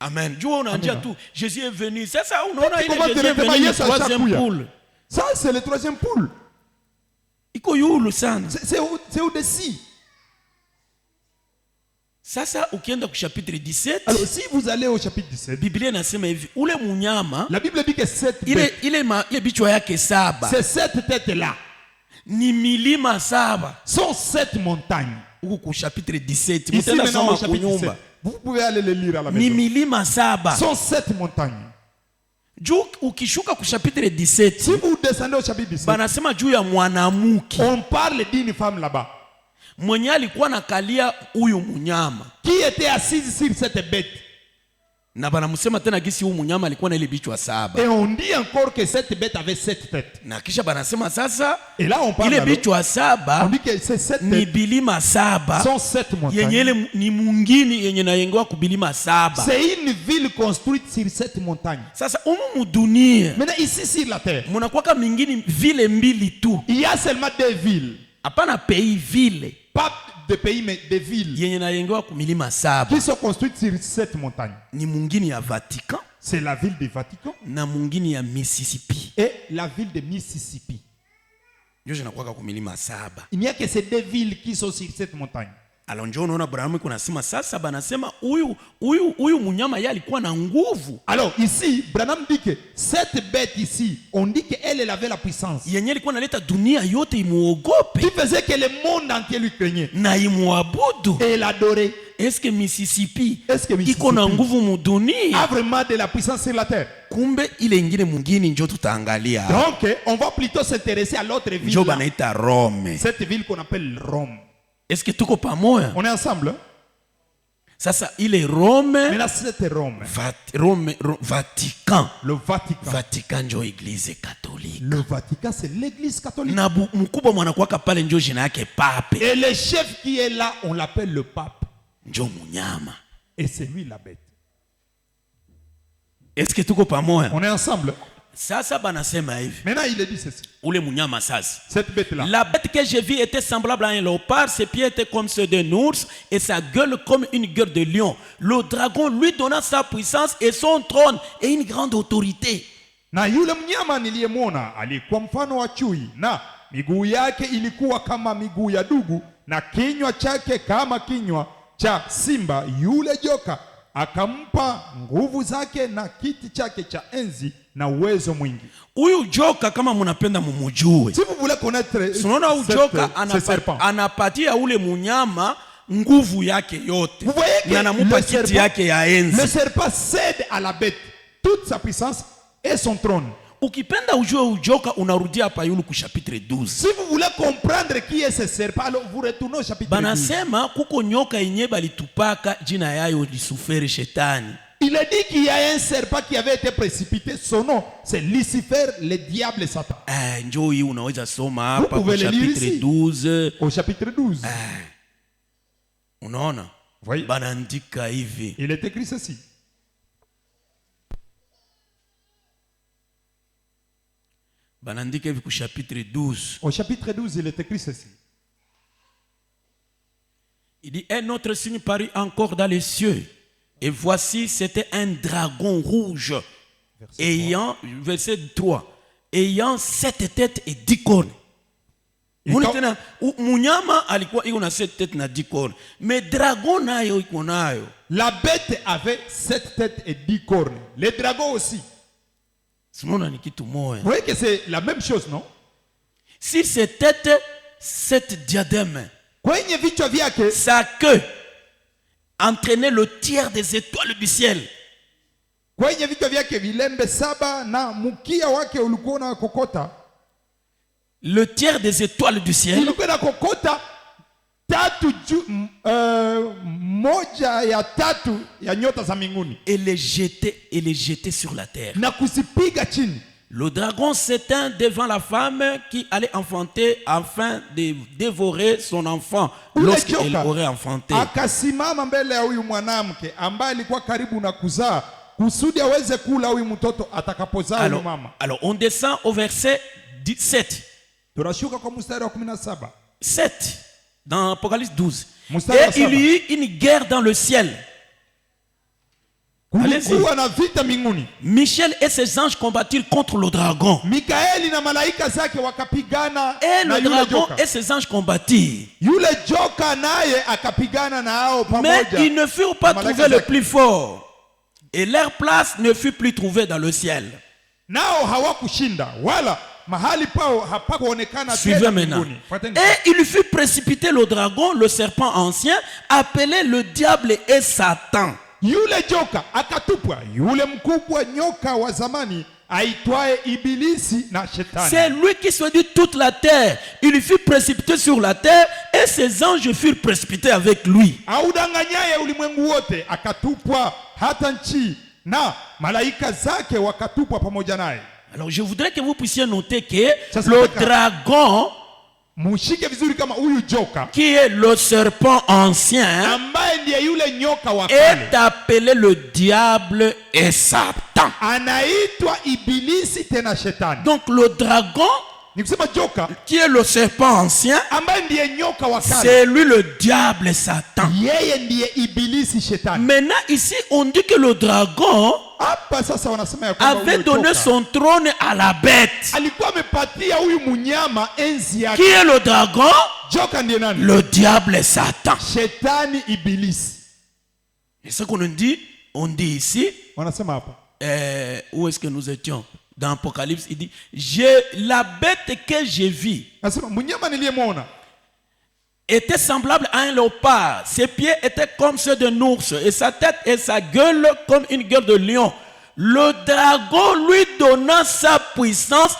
Amen. On a dit tout. Jésus est venu. C'est ça. On a Jésus est venu. Le troisième poule. Ça, c'est le troisième poule. C'est au-dessus. Sasa ukienda ku chapitre 17, Alors si vous allez au chapitre 17, Biblia inasema hivi, ule munyama la Bible dit que cette bête, ile bichwa yake saba c'est cette tête-là, ni milima saba. sont 7 montagnes. Huku ku chapitre 17, Ici mtenda maintenant soma au chapitre 17, kunyumba. vous pouvez aller le lire à la Ni maison. milima saba. Sont 7 montagnes. Juu ukishuka ku chapitre Si 17, vous descendez au chapitre 17, banasema juu ya mwanamuke on parle d'une femme là-bas mwenye alikuwa nakalia huyu munyama, qui était assise sur cette bête. na banamusema tena gisi huyu munyama alikuwa na ile bichwa saba, Et on dit encore que cette bête avait 7 têtes. na kisha banasema sasa Et là on parle ile alors, bichwa on saba dit que ces 7 ni têtes bilima saba sont 7 yenye montagnes. ile ni mungini yenye nayengewa kubilima saba. C'est une ville construite sur 7 montagnes. Sasa umu mudunia Maintenant ici sur la terre, munakwaka mingini vile mbili tu, il y a seulement 2 villes. hapana pays vile Pas de pays mais des villes yenye nayengewa kumilima saba. qui sont construites sur 7 montagnes. Ni mungini ya Vatican C'est la ville du Vatican na mungini ya Mississippi, et la ville de Mississippi. ndio zinakwaka kumilima saba. Il n'y a que ces 2 villes qui sont sur cette montagne. Alors ndio unaona Abrahamu kunasema sasa, banasema huyu munyama yeye alikuwa na nguvu Alors ici, Branham dit que cette bête ici, on dit qu'elle avait la puissance yenye ilikuwa naleta dunia yote imuogope qui faisait que le monde entier lui craignait na imuabudu. et l'adorait. Est-ce que Mississippi Est-ce que iko na Mississippi nguvu mudunia? a vraiment de la puissance sur la terre? Kumbe ile ingine mungini njo tutaangalia, Donc, on va plutôt s'intéresser à l'autre ville, njo là. banaita Rome. Cette ville qu'on appelle Rome. Est-ce que tuko pamoja? On est ensemble, hein? Sasa ile Rome, Maintenant, cette Rome, Vatican. le Vatican. Vatican njo eglise catholique. Le Vatican, c'est l'église catholique. Na mkubwa mwanakuwaka pale njo jina yake pape, Et le chef qui est là, on l'appelle le pape. njo munyama. Et c'est lui la bête. Est-ce que tuko pamoja? On est ensemble. Sasa banasema hivi, Maintenant, il est dit ceci. ule munyama sasa, Cette bête-là, la bête que j'ai vue était semblable à un léopard, ses pieds étaient comme ceux d'un ours et sa gueule comme une gueule de lion. Le dragon lui donna sa puissance et son trône et une grande autorité. na yule mnyama niliyemwona alikuwa mfano wa chui, na miguu yake ilikuwa kama miguu ya dugu, na kinywa chake kama kinywa cha simba. Yule joka akampa nguvu zake na kiti chake cha enzi na uwezo mwingi. Huyu joka kama munapenda mumujue, Si vous voulez connaître unaona huyu joka ce serpent, anapatia ule munyama nguvu yake yote vous voyez que na anamupa le kiti serpent, yake ya enzi. le serpent cède à la bête toute sa puissance et son trône. Ukipenda ujue ujoka, unarudia hapa yulu ku chapitre 12. Si vous voulez comprendre qui est ce serpent, alors vous retournez au chapitre 12. Banasema kuko nyoka yenye balitupaka jina yayo Lucifer, shetani. Il est dit qu'il y a un serpent qui avait été précipité. Son nom, c'est Lucifer, le diable et Satan. Njoo hii unaweza soma Vous hapa pouvez ku le lire chapitre ici. 12. Au chapitre 12. Unaona? Voyez, Banaandika hivi. il est écrit ceci. Banaandika hivi ku chapitre 12. Au chapitre 12, il est écrit ceci. Il dit, un autre signe parut encore dans les cieux. Et voici, c'était un dragon rouge. Verset 3. Ayant 7 têtes et 10 cornes. Munyama alikuwa iko na 7 têtes na 10 cornes. Mais dragon nayo iko nayo. La bête avait 7 têtes et 10 cornes. Les dragons aussi. Sinon ni kitu moya. Vous voyez que c'est la même chose, non? Sur ces têtes, 7 diadèmes. Kwenye vichwa vyake, Sa queue entraînait le tiers des étoiles du ciel. kwenye vichwa vyake vilembe 7 na mkia wake ulikuwa na kokota. Le tiers des étoiles du ciel. Ilikuwa na kokota moja ya tatu ya nyota za mbinguni Et les jeter sur la terre. na kuzipiga chini. Le dragon s'éteint devant la femme qui allait enfanter afin de dévorer son enfant Ule lorsqu'elle joka aurait enfanté. akasimama mbele ya huyu mwanamke ambaye alikuwa karibu na kuzaa kusudi aweze kula huyu mtoto atakapozaa huyu mama. Alors on descend au verset 17. Tunashuka kwa mstari wa 17. 7 dans Apocalypse 12. Mstari wa Et il y eut une guerre dans le ciel. Allez-y. kulikuwa na vita mbinguni. Michel et ses anges combattirent contre le dragon. Mikaeli na malaika zake wakapigana Et na le yule dragon joka. et ses anges combattirent. Yule joka naye akapigana na hao Mais pamoja. ils ne furent pas Malaika trouvés le zake. plus fort. Et leur place ne fut plus trouvée dans le ciel. Nao hawakushinda wala mahali pao hapakuonekana Suivez tena maintenant. mbinguni. Fuateni. Et il fut précipité le dragon, le serpent ancien, appelé le diable et Satan. Yule joka akatupwa, yule mkubwa nyoka wa zamani aitwaye Ibilisi na Shetani. C'est lui qui séduit toute la terre. Il fut précipité sur la terre et ses anges furent précipités avec lui. Audanganyaye ulimwengu wote akatupwa hata nchi na malaika zake wakatupwa pamoja naye. Alors je voudrais que vous puissiez noter que Ça, c'est le pas dragon, Mushike vizuri kama huyu joka qui est le serpent ancien, ambaye ndiye yule nyoka wa kale est appelé le diable et Satan. anaitwa Ibilisi tena Shetani. Donc le dragon, Ni kusema joka qui est le serpent ancien, ambaye ndiye nyoka wa kale, c'est lui le diable et Satan. yeye ndiye Ibilisi Shetani. Maintenant ici on dit que le dragon Hapa sasa wanasema ya kwamba avait huyo donné joka son trône à la bête. alikuwa amepatia huyu munyama enzi yake. Qui est le dragon? Joka ndiye nani? Le diable et Satan. Shetani, Ibilisi. Et ce qu'on dit ici, Wanasema hapa où est-ce que nous étions? Dans Apocalypse, il dit, la bête que j'ai vue nasema munyama niliyemwona était semblable à un léopard. Ses pieds étaient comme ceux d'un ours et sa tête et sa gueule comme une gueule de lion. Le dragon lui donna sa puissance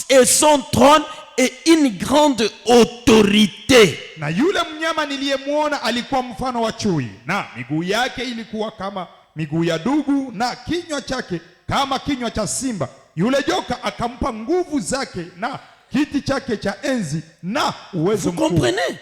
et son trône et une grande autorité. na yule mnyama niliyemwona alikuwa mfano wa chui, na miguu yake ilikuwa kama miguu ya dubu na kinywa chake kama kinywa cha simba. Yule joka akampa nguvu zake na kiti chake cha enzi na uwezo Vous mkuu. comprenez?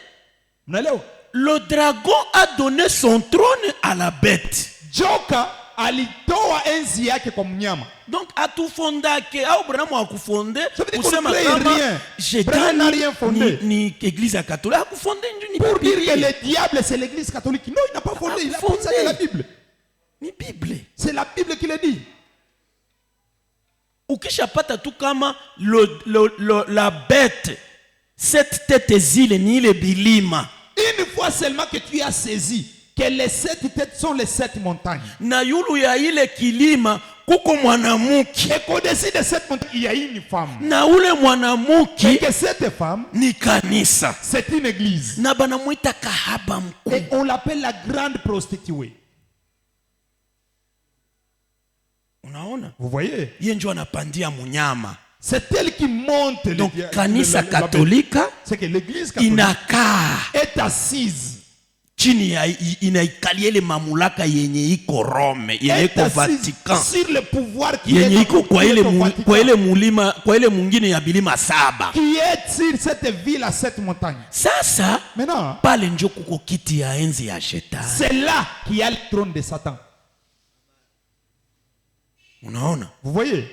Mnaelewa? Le dragon a donné son trône à la bête. Joka alitoa enzi yake kwa mnyama. Donc atufondake au Abrahamu akufonde Ça veut dire kusema qu'on crée kama rien. Abraham n'a rien fondé. ni église catholique akufonde ni Pour dire que Bible. le diable c'est l'église catholique. Non, il n'a pas fondé, il a Fondé. pensé à la Bible. Ni Bible. C'est la Bible qui le dit. Ukishapata tu kama la bête cette tête zile ni ile bilima Une fois seulement que tu as saisi que les 7 têtes sont les 7 montagnes. na yulu ya ile kilima kuko mwanamuki Et qu'au-dessus de cette montagne, il y a une femme. na ule Et mwanamuki que cette femme, ni kanisa c'est une église. na banamwita kahaba Et mkuu. on l'appelle la grande prostituée. Unaona? Vous voyez? Yeye ndio anapandia munyama. C'est elle qui monte. Donc kanisa katolika C'est que l'église catholique inakaa est assise. chini ya inaikalia ile mamlaka yenye iko Rome, yenye Est iko assise Vatican, sur le pouvoir qui yenye est iko kwa qui est ile au Vatican, kwa ile mulima, kwa ile mwingine ya bilima saba. qui est sur cette ville à cette montagne. Sasa Maintenant, pale njo kuko kiti ya enzi ya shetani. c'est là qu'il y a le trône de Satan. Unaona? Vous voyez?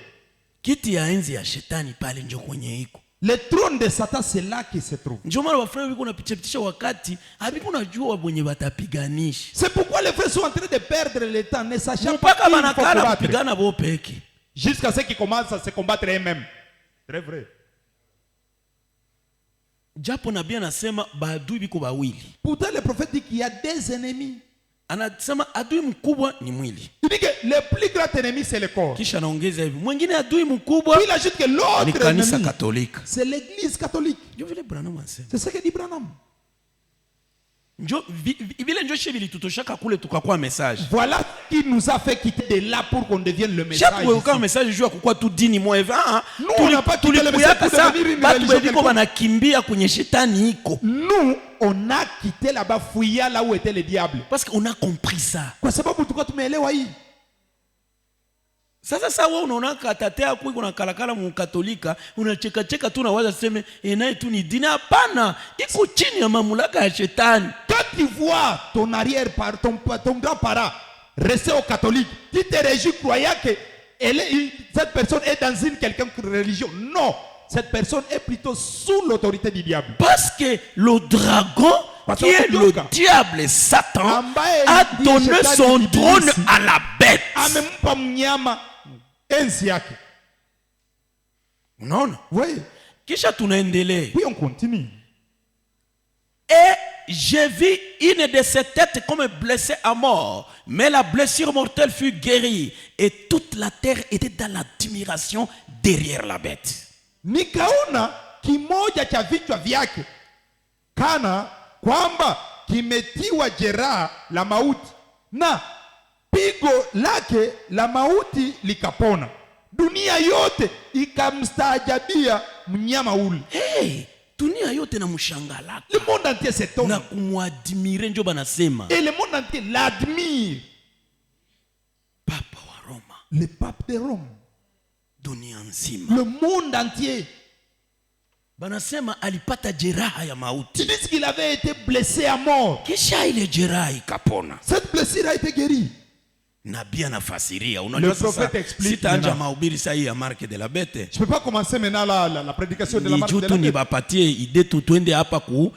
Kiti ya enzi ya shetani pale njo kwenye iko. Le trône de Satan, c'est là qu'il se trouve. Ndio maana wafraya wiko napichapitisha wakati habiku najua wenye watapiganisha. C'est pourquoi les frères sont en train de perdre le temps, ne sachant pas Mpaka qui il faut banakala combattre. kupigana bo peke. Jusqu'à ce qu'ils commencent à se combattre eux-mêmes. Très vrai. Japo nabii anasema baadui biko bawili. Pourtant, le prophète dit qu'il y a des ennemis. Anasema adui mkubwa ni mwili. Il dit que le plus grand ennemi, c'est le corps. Kisha anaongeza hivi, mwingine adui mkubwa Puis il ajoute que ni l'autre kanisa ennemi, Katolika. c'est l'église catholique. Ndio vile Branham anasema. C'est ce que dit Branham. Ndio vile ndio shebili tutoshaka kule tukakuwa message. Voilà qui nous a fait quitter de là pour qu'on devienne le message. Chaque fois message juu kukuwa tu dini moja hivi. Nous, on n'a pas quitté le message pour devenir une Batu religion bediko quelconque. banakimbia kwenye shetani iko. Nous, on a quitté là-bas, fouillé là où était le diable. Parce qu'on a compris ça. Kwa sababu tulikuwa tumeelewa hii. Sasa wewe unaona katate yako iko na kalakala mu Katolika, unacheka cheka tu unawaza sema naye tu ni dini. Hapana, iko chini ya mamlaka ya shetani. Quand tu vois ton arrière-parent, ton grand-parent rester au catholique, tu te réjouis croyant que cette personne est dans une quelconque religion. Non, cette personne est plutôt sous l'autorité du diable. Parce que le dragon, qui est le diable Satan, Ambaye a ndiye donné shetani son ibilisi. trône à la bête. amempa mnyama enzi yake. Unaona? Oui, Kisha tunaendelea. oui, on continue. Et j'ai vu une de ses têtes comme blessée à mort, mais la blessure mortelle fut guérie, et toute la terre était dans l'admiration derrière la bête. Nikaona kimoja cha vichwa vyake kana kwamba kimetiwa jeraha la mauti, na pigo lake la mauti likapona. Dunia yote ikamstaajabia mnyama ule. Hey, dunia yote na mshangalaka. Le monde entier s'étonne. Na kumwadimire njo banasema. Et le monde entier l'admire. Papa wa Roma. Le pape de Rome. Dunia nzima. Le monde entier. Banasema alipata jeraha ya mauti. Tu dis qu'il avait été blessé à mort. Kisha ile jeraha ikapona. Cette blessure a été guérie. Nabii anafasiria. Unajua sasa sitaanja mahubiri saa hii ya marque de la bête. Je peux pas commencer maintenant la prédication de la marque de la bête. Ni bapatie idée tuende hapa ku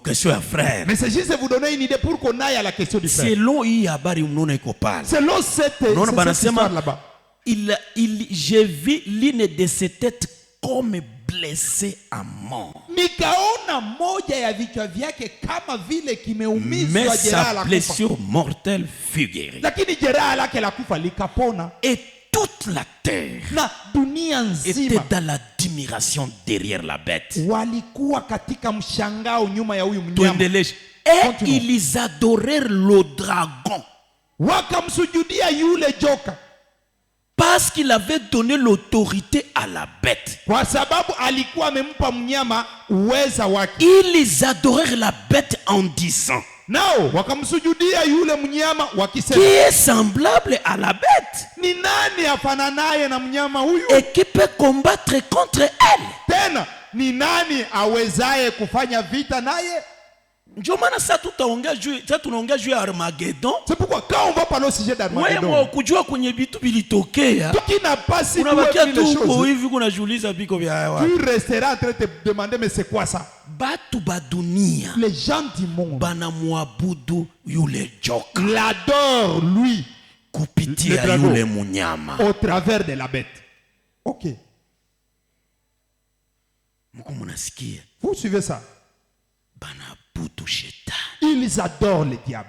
question ya frère. Mais c'est juste vous donner une idée pour qu'on aille à la question du frère. Selon hii habari mnaona iko pale. Selon cette histoire là-bas. J'ai vu l'une de ses têtes comme blessée à mort. Nikaona moja ya vichwa vyake kama vile kimeumizwa mais jeraha la sa blessure mortelle fut guérie. Lakini jeraha lake la kufa likapona. Et toute la terre na dunia nzima était dans l'admiration derrière la bête. Walikuwa katika mshangao nyuma ya huyu mnyama. Tuendeleshe. Et ils adorèrent le dragon. Wakamsujudia yule joka. Parce qu'il avait donné l'autorité à la bête. Kwa sababu alikuwa amempa mnyama uweza wake. Ils adorèrent la bête en disant. Nao wakamsujudia yule mnyama wakisema. Qui est semblable à la bête? Ni nani afananaye na mnyama huyu? Et qui peut combattre contre elle? Tena ni nani awezaye kufanya vita naye? Ndio maana sasa tunaongea juu ya Armageddon. C'est pourquoi quand on va parler au sujet d'Armageddon. Wewe kujua kwenye vitu vilitokea. Qui n'a pas si unabakia tu huko hivi kunajiuliza biko vya hawa. Tu resteras en train de te demander mais c'est quoi ça? Batu ba dunia. Les gens du monde banamwabudu yule joka. L'adore lui. Kupitia yule munyama. Au travers de la bête. OK. Mko mnasikia? Vous suivez ça? Banabudu shetani. Ils adorent le diable.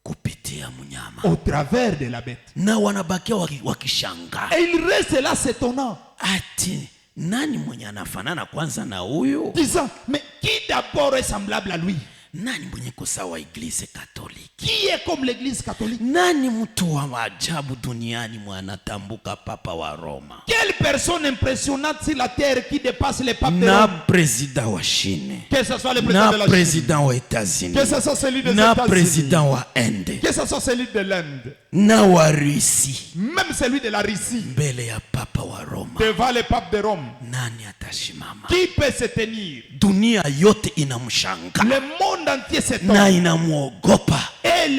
Kupitia munyama. Au travers de la bête. Na wanabakia wakishangaa. Et ils restent là s'étonnant. Ati nani mwenye anafanana kwanza na huyu? Disant mais qui d'abord est semblable à lui? Nani mwenye kusawa Église catholique? Qui est comme l'Église catholique? Nani mtu wa maajabu duniani mwanatambuka papa wa Roma? Quelle personne impressionnante sur la terre qui dépasse les papes de na Rome? président wa Chine. Que ce soit le président de la Chine. Président wa États-Unis. Que ce soit celui des na États-Unis. président wa Inde. Que ce soit celui de l'Inde. Na wa Russie. Même celui de la Russie. Mbele ya papa wa Roma. Devant le pape de Rome. Nani atashimama? Qui peut se tenir? Dunia yote inamshanga. Le monde entier s'étonne. Na inamuogopa.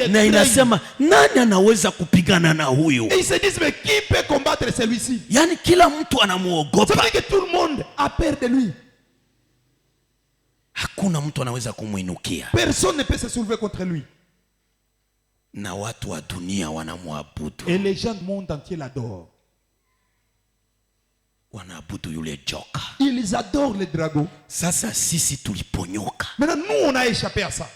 Na inasema nani anaweza kupigana na huyu? Et ils se disent mais qui peut combattre celui-ci? Yani kila mtu anamuogopa. Ça veut dire que tout le monde a peur de lui. Hakuna mtu anaweza kumuinukia. Personne ne peut se soulever contre lui. Na watu wa dunia wanamwabudu. Et les gens du monde entier l'adorent. Wanaabudu yule joka. Ils adorent le dragon. Sasa sisi tuliponyoka. Maintenant nous on a échappé à ça.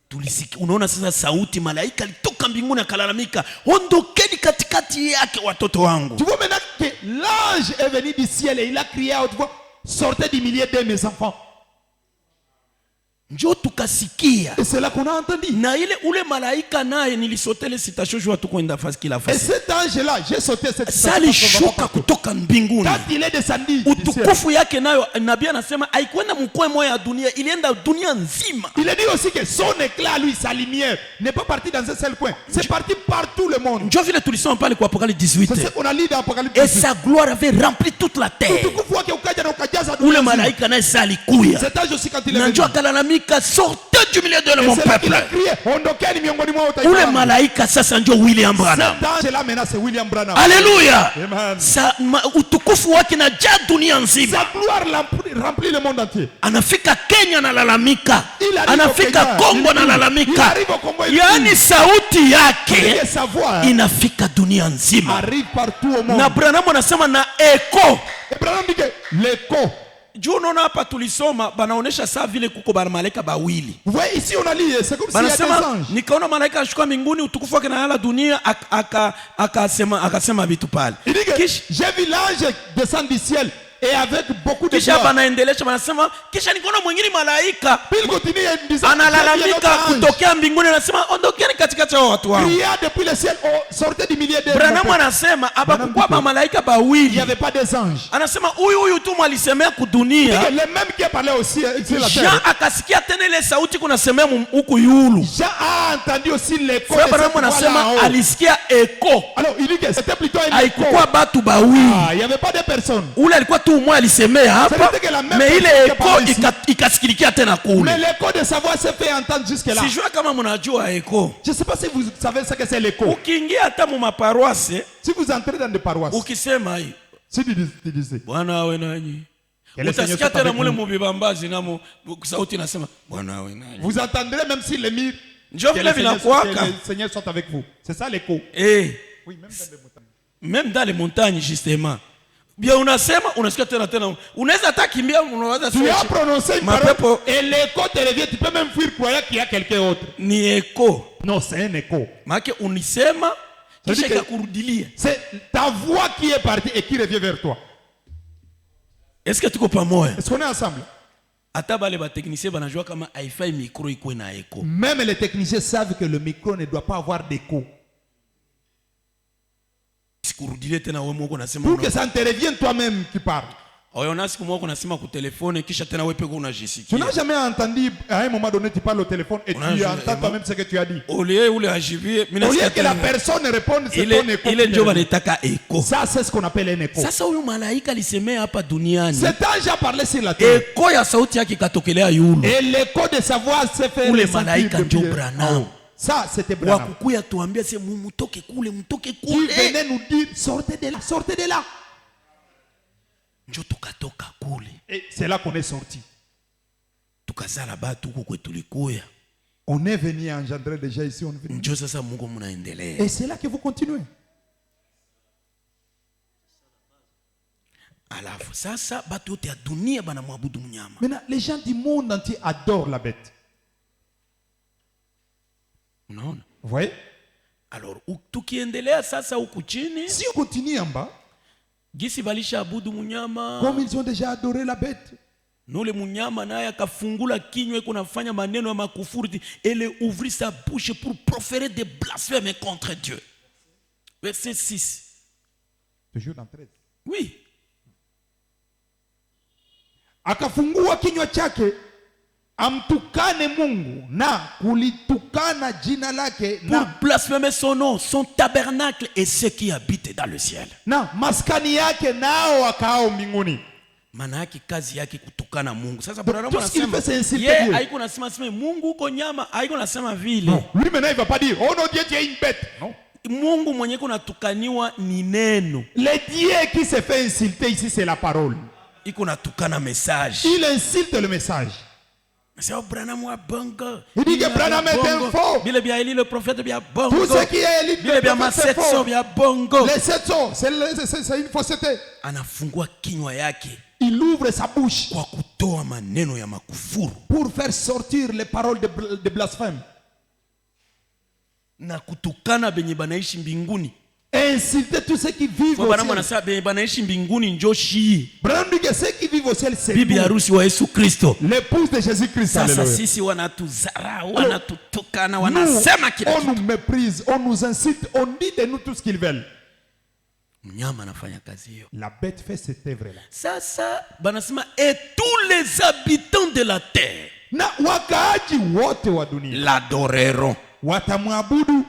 Tulisiki, unaona sasa sauti malaika alitoka mbinguni akalalamika, ondokeni katikati yake watoto wangu. Tu vois maintenant que l'ange est venu du ciel et il a crié à haute voix, sortez du milieu de mes enfants. Njoo tukasikia. Et c'est là qu'on a entendu. Na ule malaika naye nilisotele sitasho jua tu kwenda fasi kila fasi. Et cet ange là, j'ai sauté cette sali shuka kutoka mbinguni. Quand il est descendu, utukufu yake nayo nabii anasema haikwenda mkoa moja ya dunia, ilienda dunia nzima. Il a dit aussi que son éclat lui, sa lumière n'est pas parti dans un seul coin, c'est parti partout le monde. Njoo vile tulisoma pale kwa Apocalypse 18. C'est ce qu'on a lu dans Apocalypse 18. Et sa gloire avait rempli toute la terre. Utukufu wake ukaja na ukajaza dunia. Ule malaika naye sali kuya. Cet ange aussi quand il est venu. Njoo akalamika malaika, sortez du milieu de mon C'est là qu'il peuple. a crié, ondokeni miongoni mwa taifa Ule langu. malaika sasa ndio William Branham. Cet ange là maintenant c'est William Branham. Haleluya. Amen. Utukufu wake na jaa dunia nzima. Sa gloire remplit le monde entier. Anafika Kenya analalamika, Il arrive anafika au Kenya, Kongo il analalamika. arrive au Congo, il Yaani sauti yake Et sa voix inafika dunia nzima. arrive partout au monde. Na Branham anasema na eko. Et Branham dit que l'écho. Juu unaona hapa tulisoma banaonesha saa vile kuko bana malaika bawili. Vous voyez ici on a lu, c'est comme s'il y a des Banasema anges. nikaona malaika ashuka mbinguni, utukufu wake na hala dunia, akasema vitu pale. Il dit que Kisha j'ai vu l'ange descendre du ciel et avec beaucoup de kisha gloire. banaendelesha banasema kisha nikaona mwingine malaika Puis il continue et disait, analalamika kutokea mbinguni, anasema ondokeni katikati ya watu wangu. cria depuis le ciel, sortez du milieu des Branham anasema abakukuwa ba malaika Il n'y bawili. avait pas des anges. Anasema huyu tu mwalisemea kudunia. Et le même qui a parlé aussi sur la Jean terre. akasikia tena ile sauti kunasemea huku yulu. Jean a entendu aussi l'écho de Frère cette Branham voix anasema là-haut. alisikia eko. Alors il dit que c'était plutôt un écho. Haikukuwa batu bawili. Ah, il n'y avait pas de personnes. Ule alikuwa tu umwe alisemea hapa, Ça veut dire que la même mais ile personne qui a eko parlé ici. ikasikilikia tena Mais kule. l'écho de sa voix s'est fait entendre jusque là. Sijua kama mnajua eko. Je ne sais pas si vous savez ce que c'est l'écho. Ukiingia hata mu maparoise, Si vous entrez dans des paroisses, ukisema hii si tu disais, Bwana awe nanyi, Que le Seigneur utasikia soit tena avec mule vous. mubibambazi na sauti inasema Bwana awe nanyi. Vous entendrez même si les murs, Njo que vile le Seigneur vinakuwaka. soit avec vous. C'est ça l'écho. Eh, Oui, même dans les montagnes. même dans les montagnes justement. Bien unasema unasikia tena. Unaweza hata kimbia, unaweza Tu as prononcé une Mapepo. parole et l'écho te revient. Tu peux même fuir croyant qu'il y a quelqu'un autre. ni eko. Non, c'est un écho. Maana unisema Ça veut kisha dire que- ikakurudilia. C'est ta voix qui est partie et qui revient vers toi. Est-ce que tuko pamoja? Est-ce qu'on est ensemble? Hata bale ba technicien banajua kama haifai micro ikuwe na eko. Même les techniciens savent que le micro ne doit pas avoir d'écho. Sikurudilie tena wewe moko nasema Pour que ça ne te revienne toi-même qui parle. Oyona siku moko nasema ku telefone kisha tena wewe peko Tu unajisikia. n'as jamais entendu, à un moment donné, tu parles au téléphone et On a tu jamais- entends toi-même ce que tu as dit. Olie ule ajibie, mimi Au lieu nasikia que la tena. personne réponde, c'est Ile ton écho. ile qui ndio revient. banataka eko. Ça, c'est ce qu'on appelle un écho. Sasa huyu malaika alisemea hapa duniani. Cet ange a parlé sur la terre. Eko ya sauti yake ikatokelea yulu. Et l'écho de sa voix s'est fait Ule ressentir malaika depuis ndio en Branham. haut. Ça, c'était Branham. Wakukuya tuambia se mumutoke kule, mtoke Qui kule. venait nous dire, sortez de là, sortez de là. Njo tukatoka kule. Et c'est là qu'on est sorti. Tukazala batu huko kwetu tulikuya. On est venu engendrer déjà ici. On est venu. Njo sasa Mungu mnaendelea. Et c'est là que vous continuez. Alafu sasa batu yote ya dunia banamwabudu mnyama. Maintenant, les gens du monde entier adorent la bête. Unaona? Vous voyez? Alors tukiendelea sasa huku chini, Si on continue en bas, gisi balisha abudu mnyama, comme ils ont déjà adoré la bête, nule mnyama naye akafungula kinywa iko nafanya maneno ya makufuru, elle ouvrit sa bouche pour proférer des blasphèmes contre Dieu. Verset 6. toujours dans 13. Oui. Akafungua kinywa chake amtukane Mungu na kulitukana jina lake Pour na, blasphémer son nom, son tabernacle et ceux qui habitent dans le ciel. na maskani yake nao wakaao mbinguni. Maana yake kazi yake kutukana Mungu. Sasa Donc, Branham tout ce qu'il anasema fait, c'est insulter yeye Dieu. haiko nasema sema Mungu uko nyama, haiko nasema vile. Non, lui maintenant il va pas dire oh non Dieu tu es une bête. Non. Mungu mwenye kunatukaniwa ni neno. Le Dieu qui se fait insulter ici c'est la parole. Iko natukana message. Il insulte le message. C'est Branham wa bongo. Il dit que Branham est un faux. Bile bia Eli le prophète bia bongo. Tout ce qui est élite, Bile bia le prophète, c'est masetso faux. bia bongo. Les 700, c'est une fausseté. Anafungua kinywa yake Il ouvre sa bouche kwa kutoa maneno ya makufuru pour faire sortir les paroles de blasphème. na kutukana benye banaishi mbinguni. Insulter tous ceux qui vivent Kwa au Branham ciel. anasema benye banaishi mbinguni njo shii. Branham dit que ceux qui vivent au ciel, c'est Bibi nous, harusi wa Yesu Kristo. l'épouse de Jésus-Christ. Sasa Alléluia. sisi wanatuzarau, Alors, wanatutukana, Nous, wanasema kila on kitu. nous méprise, on nous incite, on dit de nous tout ce qu'ils veulent. Mnyama anafanya kazi hiyo. La bête fait cette œuvre-là. Sasa banasema et tous les habitants de la terre Na wakaaji wote wa dunia l'adoreront. watamwabudu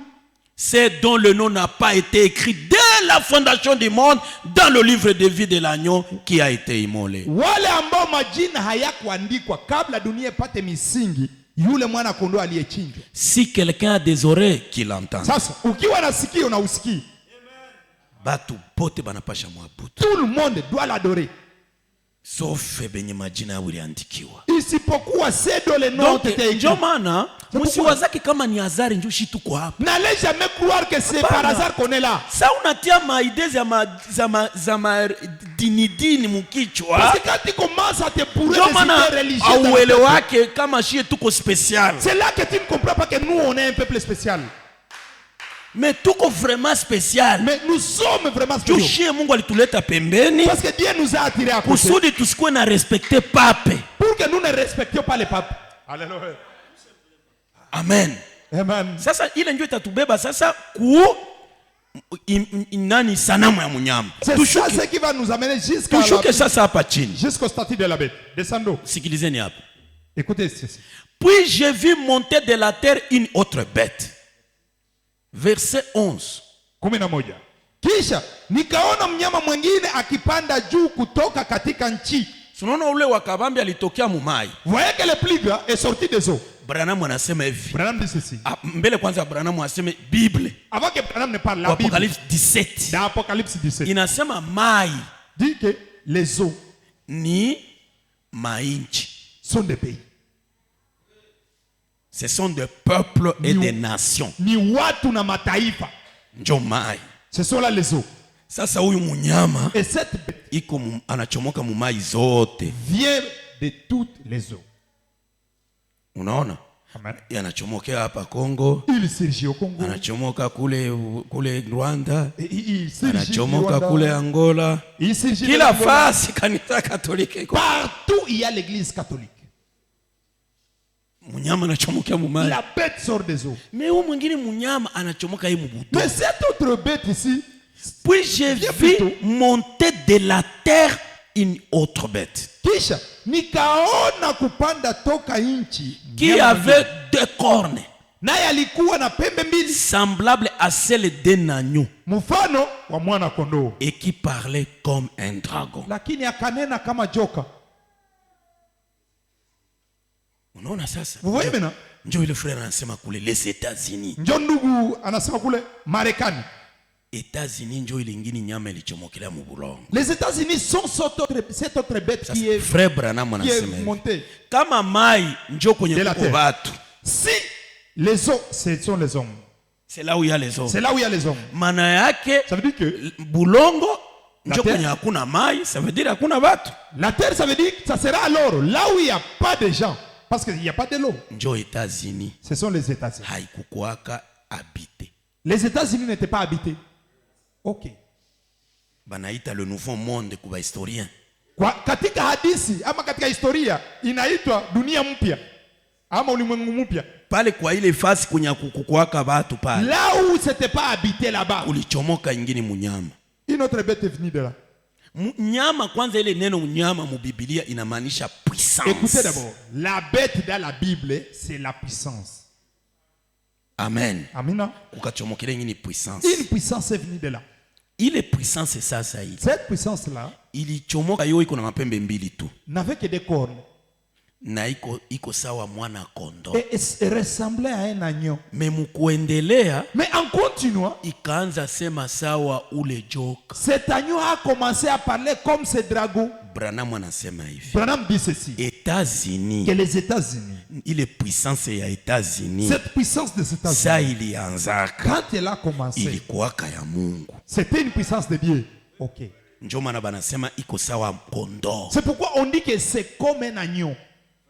C'est dont le nom n'a pas été écrit dès dès la fondation du monde dans le livre de vie de l'agneau qui a été immolé. Wale ambao majina hayakuandikwa kabla dunia ipate misingi, yule mwana kondoo aliyechinjwa. Si quelqu'un a des oreilles, qu'il entende. Sasa ukiwa na sikio na usikii, Batu pote banapasha mwabudu. tout le monde doit l'adorer. Sauf benye majina yao iliandikiwa. Isipokuwa sedo le nom Donc, tete ndio écrit. maana msiwazaki kama ni hazari njoo shi tuko hapa. N'allez jamais croire que c'est par hasard qu'on est là. Sa unatia maidezi za ma dini mukichwa. Parce que quand tu commences à te bourrer Ndio des maana idées religieuses, dans le auele peuple, wake kama shie tuko spécial. c'est là que tu ne comprends pas que nous on est un peuple spécial. Mais tuko vraiment spécial. Mais nous sommes vraiment spéciaux. Tushie Mungu alituleta pembeni Parce que Dieu nous a attirés à côté. kusudi tusikuwe na respecter pape. Pour que nous ne respections pas les papes. Alléluia. Amen. Amen. Sasa ile ndio itatubeba sasa ku nani sanamu ya munyama. C'est ça ce qui va nous amener Tushuke sasa hapa chini. jusqu'au statut de la bête. Descendons. Sikilizeni hapa. Écoutez ceci. Puis j'ai vu monter de la terre une autre bête. Verset 11. 11. Kisha nikaona mnyama mwingine akipanda juu kutoka katika nchi. Tunaona ule wakabambi alitokea mumai. Voyez que le plus grand est sorti des eaux. Branham anasema hivi. Branham dit ceci. Mbele kwanza Branham aseme Bible. Avant que Branham ne parle la Bible. Apocalypse 17. Dans Apocalypse 17. Inasema mai Dit que les eaux ni mainchi. sont des pays. Ce sont des peuples et des nations. Ni watu na mataifa. Njo mai. Ce sont là les eaux. Sasa huyu munyama Et cette bête iko anachomoka mumai zote. vient de toutes les eaux. Unaona? Amen. Yanachomokea hapa Kongo, Il surgit au Congo. anachomoka kule Rwanda, Il surgit au anachomoka Rwanda. kule Angola. Il surgit Kila au Angola. fasi kanisa Katoliki iko. Partout il y a l'église catholique. Munyama anachomokea mumai. La bête sort des eaux. Mais huyu mwingine munyama anachomoka yeye mubuto. Mais cette autre bête ici, Puis j'ai vu monter de la terre une autre bête kisha nikaona kupanda toka nchi qui mnyama avait mwingine. deux cornes Naye alikuwa na pembe mbili semblables à celles d'un agneau mfano wa mwana kondoo, et qui parlait comme un dragon. lakini akanena kama joka. Unaona sasa? Vous voyez maintenant? Ndio ile frère anasema kule les États-Unis. Njo ndugu anasema kule Marekani. États-Unis ndio ile ingine nyama ilichomokelea mubulongo. Les États-Unis sont cette autre bête Sasa qui est frère Branham anasema hivi. montée. Kama mai njo kwenye De la kuko terre. watu. Si les eaux, ce sont les hommes. C'est là où il y a les hommes. C'est là où il y a les hommes. Maana yake Ça veut dire que bulongo La njo terre. kwenye hakuna mai, ça veut dire hakuna watu. la terre, ça veut dire que ça sera alors là où il n'y a pas de gens. Parce qu'il n'y a pas de l'eau. Njo États-Unis Ce sont les États-Unis. haikukuwaka habité. Les États-Unis n'étaient pas habités. Ok. Banaita le nouveau monde kwa historien. Kwa katika hadisi ama katika historia inaitwa dunia mpya ama ulimwengu mpya. Pale kwa ile fasi kwenye kukuwaka watu pale. Là où c'était pas habité là-bas. Kulichomoka ingine munyama. Une autre bête est venue de là. Nyama kwanza ile neno nyama mu Biblia inamaanisha puissance. Écoutez d'abord, la bête dans la Bible, c'est la puissance. Amen. Amina. Kukachomokele ingine puissance. Une puissance est venue de là. Ile puissance sasa hii. Cette puissance-là Ilichomoka yo iko na mapembe mbili tu. n'avait que des cornes Na iko sawa mwana kondo. et ressemblait à un agneau. Mais mukuendelea Mais en continuant, ikaanza sema sawa ule joka. cet agneau a commencé à parler comme ce dragon. Branham anasema hivi. Branham dit ceci, États-Unis, que les États-Unis, ile puissance ya États-Unis cette puissance de cet sa États-Unis, ilianzaka quand elle a commencé, ilikuwaka ya Mungu. c'était une puissance de Dieu. Ok. Ndio maana banasema iko sawa kondoo. C'est pourquoi on dit que c'est comme un agneau.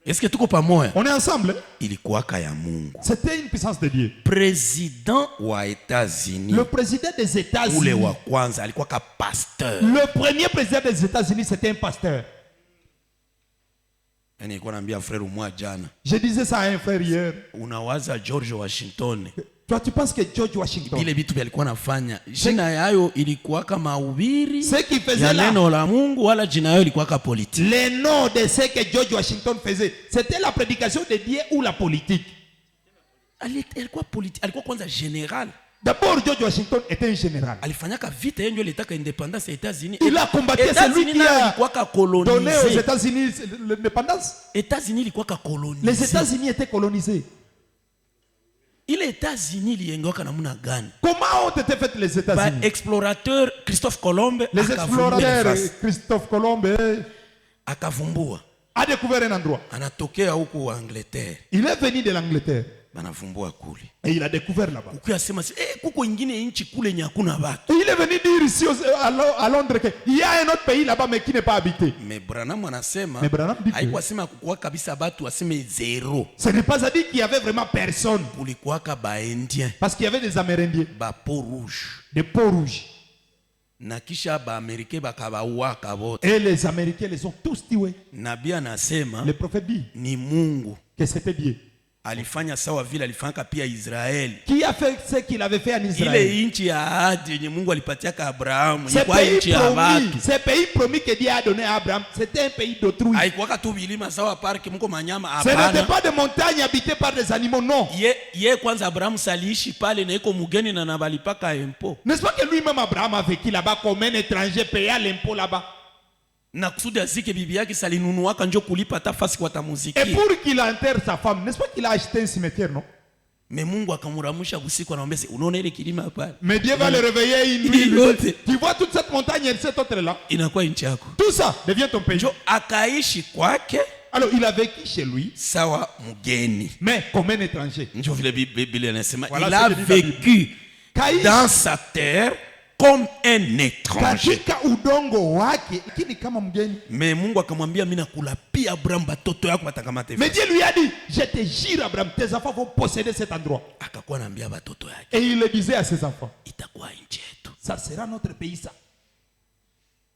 Est-ce que tuko pamoja? On est ensemble. Ilikuwaka ya Mungu. C'était une puissance de Dieu. Président wa États-Unis Le président des ule États-Unis, wa kwanza alikuwaka pasteur. le premier président des États-Unis, c'était un pasteur. Nilikuwa naambia frère mmoja jana. Je disais ça à un frère hier. Unawaza George Washington Toi, tu penses que George Washington, ile vitu alikuwa anafanya jina yayo ilikuwa kama mahubiri ce qu'il faisait ya là, neno la Mungu, wala jina yayo ilikuwa kama politique. les noms de ce que George Washington faisait, c'était la prédication de Dieu ou la politique. Alikuwa politique, alikuwa kwanza general. D'abord, George Washington était un général. Alifanyaka vita yenye ilitaka independence ya États-Unis. Il a combattu celui qui a donné aux États-Unis l'indépendance. États-Unis ilikuwa colonisé. Les États-Unis étaient colonisés. Ile États-Unis iliengoka namna gani? Comment ont été faites les États-Unis? Par explorateur Christophe Colomb. Les explorateurs Christophe Colomb akavumbua. A découvert un endroit. Anatokea huko Angleterre. Il est venu de l'Angleterre. Banavumbua kule. Et il a découvert là-bas. Ukiyasema kuko ingine nchi kule nyakuna watu. Il est venu dire ici à Londres qu'il y a un autre pays là-bas mais qui n'est pas habité. Mais Branham anasema haikuwa sema kukuwa kabisa batu waseme zero. Ce n'est pas à dire qu'il y avait vraiment personne. Kulikuwaka ba Indien. Parce qu'il y avait des Amérindiens. Ba peau rouge. Des peaux rouges. Na kisha ba Américains bakabauaka bote. Et les Américains les ont tous tués. Nabii anasema le prophète dit ni Mungu que c'était Dieu. Alifanya sawa vile alifanya pia Israeli. Qui a fait ce qu'il avait fait en Israël? Ile inchi ya ahadi yenye Mungu alipatia kwa Abrahamu, ilikuwa inchi ya watu. Ce pays promis que Dieu a donné à Abraham, c'était un pays d'autrui. Haikuwa tu vilima sawa parki mko manyama hapana. Ce n'était pas des montagnes habitées par des animaux, non. Ye kwanza Abrahamu saliishi pale na iko mugeni na nabalipaka impôt. N'est-ce pas que lui-même Abraham a vécu là-bas comme un étranger payant l'impôt là-bas? Na kusudi azike bibi yake salinunuaka njo kulipa hata fasi kwa tamuziki. Et pour qu'il enterre sa femme, n'est-ce pas qu'il a acheté un cimetière, non? Mais Mungu akamuramusha usiku anaomba unaona ile kilima pale. Mais Dieu va le réveiller une nuit. Tu vois toute cette montagne et cette autre là? Inakuwa nchi yako. Tout ça devient ton pays. Njo akaishi kwake. Alors il a vécu chez lui. Sawa mugeni. Mais comme un étranger. Njo vile Biblia inasema voilà, il a vécu dans sa terre comme un étranger. Mais Mungu akamwambia mimi nakulapia Abraham batoto yako batakamate. Mais Dieu lui a dit, je te jure Abraham, tes enfants vont posséder cet endroit. Akakuwa anaambia batoto yake. Et il le disait à ses enfants, itakuwa nchi yetu. Ça sera notre pays ça.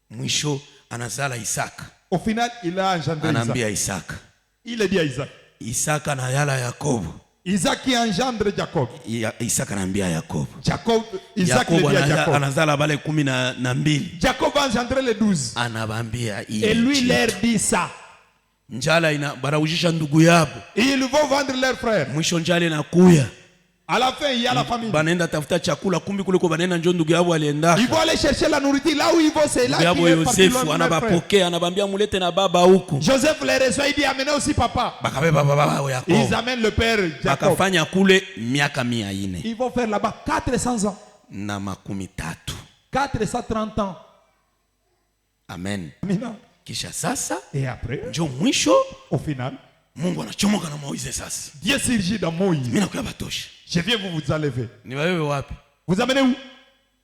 Mwisho anazala Isaka. Au final, il a engendré Anambia Isaka. Il a dit à Isaac. Isaka na yala Yakobo. Isaac qui engendre Jacob. Isaka anambia Yakobo. Isaac le dit à Jacob. Anazala bale 12. Jacob a engendré les 12. Anabambia et lui leur dit ça. Njala ina baraujisha ndugu yabo. Et ils vont vendre leurs frères. Mwisho njala inakuya. À la fin, il y a la famille. Banaenda tafuta chakula kumbi kuliko banaenda njo ndugu yabo alienda. Ils vont aller chercher la nourriture là où ils vont, c'est là qu'ils vont partir. Joseph anabapokea anabambia mulete na baba huko. Joseph les reçoit, il dit amenez aussi papa. Bakabeba baba Yakobo. Ils amènent le père Jacob. Bakafanya kule miaka 400. Ils vont faire là-bas 400 ans. Na 430 ans. Amen. Amina. Kisha sasa. Et après. Njo mwisho. Au final. Mungu anachomoka na Moïse sasa. Dieu surgit dans Moïse. Mimi nakuya batosha. Je viens vous enlever. Ni wewe wapi? Vous amenez où?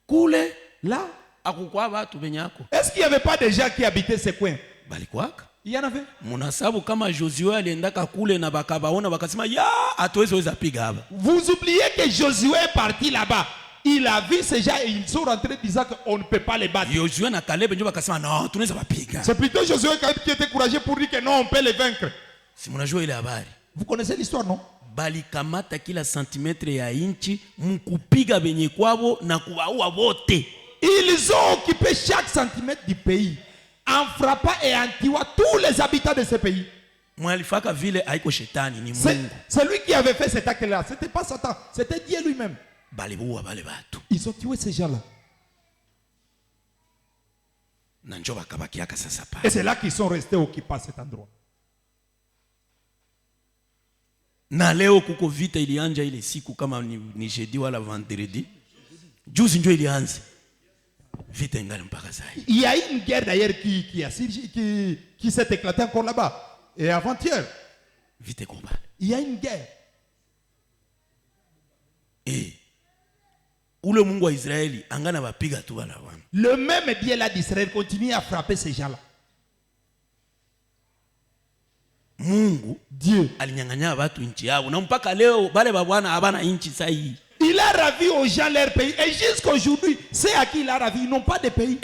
Kule. Là. Akukwa watu benyako. Est-ce qu'il n'y avait pas des gens qui habitaient ces coins? Balikuwaka. Il y en avait. Munasabu kama Josué aliendaka kule na bakabaona bakasema ya hatuwezi weza piga hapa. Vous oubliez que Josué est parti là-bas. Il a vu ces gens et ils sont rentrés disant qu'on ne peut pas les battre. Josué na Caleb ndio bakasema non, tunaweza bapiga. C'est plutôt Josué qui était courageux pour dire que non, on peut les vaincre. Si mnajua ile habari. Vous connaissez l'histoire, non? Balikamata kila santimetre ya inchi mkupiga benye kwabo na kuwaua wote. Ils ont occupé chaque centimètre du pays en frappant et en tuant tous les habitants de ce pays. Mwalifaka vile haiko shetani ni Mungu. C'est lui qui avait fait cet acte-là. C'était pas Satan, c'était Dieu lui-même. Balibuwa bale batu. Ils ont tué ces gens-là. Na njo bakabakiaka sasa pa. Et c'est là qu'ils sont restés occupés à cet endroit. Na leo kuko vita ilianja ile siku kama ni jeudi wala vendredi. Juzi njo ilianza. Vita ingali mpaka sasa. Il y a une guerre d'ailleurs qui s'est éclatée encore là-bas. Et avant-hier. Vita combat. Il y a une guerre. Et ule Mungu wa Israeli angana bapiga tu wala wana. Le même Dieu là d'Israël continue à frapper ces gens-là. Mungu Dieu alinyang'anya watu nchi yao na mpaka leo bale babwana habana nchi sahihi. Il a ravi aux gens leur pays et jusqu'aujourd'hui c'est à qui il a ravi, ils n'ont pas de pays.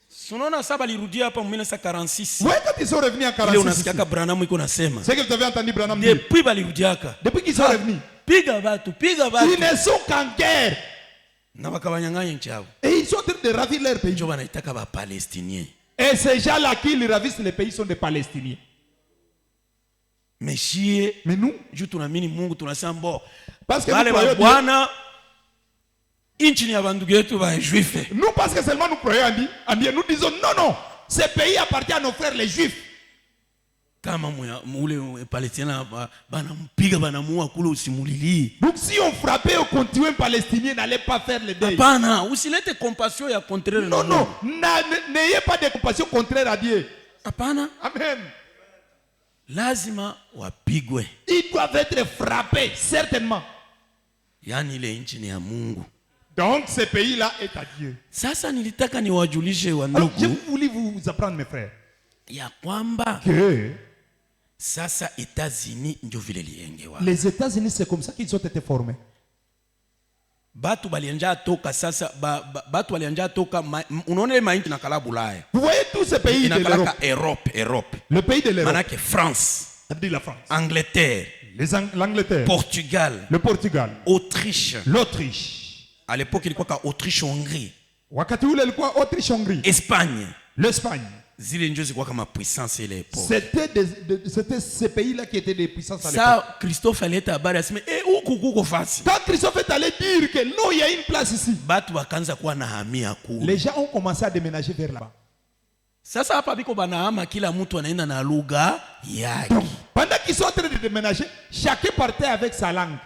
Sunona saba lirudia hapa 1946. Ouais, quand ils sont revenus en 46. Ile unasikia Branham iko nasema. C'est que vous avez entendu Branham dire. Depuis balirudiaka. Depuis qu'ils sont revenus. Piga watu. Ils ne sont qu'en guerre. Na bakabanyang'anya nchi yao. Et ils sont en train de ravir leur pays. Njo banaitaka ba Palestiniens. Et ces gens-là qui les ravissent les pays sont des Palestiniens. Mais nous, mais nous, ju tunaamini Mungu tunasema bo. Parce que wale bwana inchi ni ya bandugu yetu ba juife. Nous, parce que seulement nous croyons en Dieu, nous disons non, non, ce pays appartient à nos frères les juifs. Kama ule Palestina banampiga banamuua kule usimulili. Donc si on frappait au continent palestinien, n'allait pas faire le deuil. Hapana, usilete compassion ya contraire. Non, non, n'ayez pas de compassion contraire à Dieu. Hapana. Amen. Lazima wapigwe. Ils doivent être frappés, certainement. Yani ile nchi ni ya Mungu. Donc ce pays-là est à Dieu. Sasa nilitaka niwajulishe Alors, wandugu. je voulais vous apprendre, mes frères, Ya kwamba que sasa États-Unis ndio vile liengewa. les États-Unis, c'est comme ça qu'ils ont été formés. Batu balianja toka sasa batu balianja toka unaona ile mainchi nakala Bulaya. Vous voyez tous ces pays de l'Europe. Europe. Le pays de l'Europe. Manake France, C'est-à-dire la France. Angleterre, L'Angleterre. Portugal, Le Portugal. Autriche. L'Autriche. À l'époque ilikuwa ka Autriche Hongrie. Wakati ule ilikuwa Autriche-Hongrie. Espagne. L'Espagne. Zile ndio zilikuwa kama puissance ile époque. C'était ces pays-là qui étaient des puissances à l'époque. Ça Christophe aleta habari aseme huku kuko fasi. Quand Christophe est allé dire que non, il y a une place ici, Batu wakaanza kuwa na hamia kule. les gens ont commencé à déménager vers là-bas. Sasa hapa biko banahama kila mtu anaenda na lugha yake. Pendant qu'ils sont en train de déménager, chacun partait avec sa langue.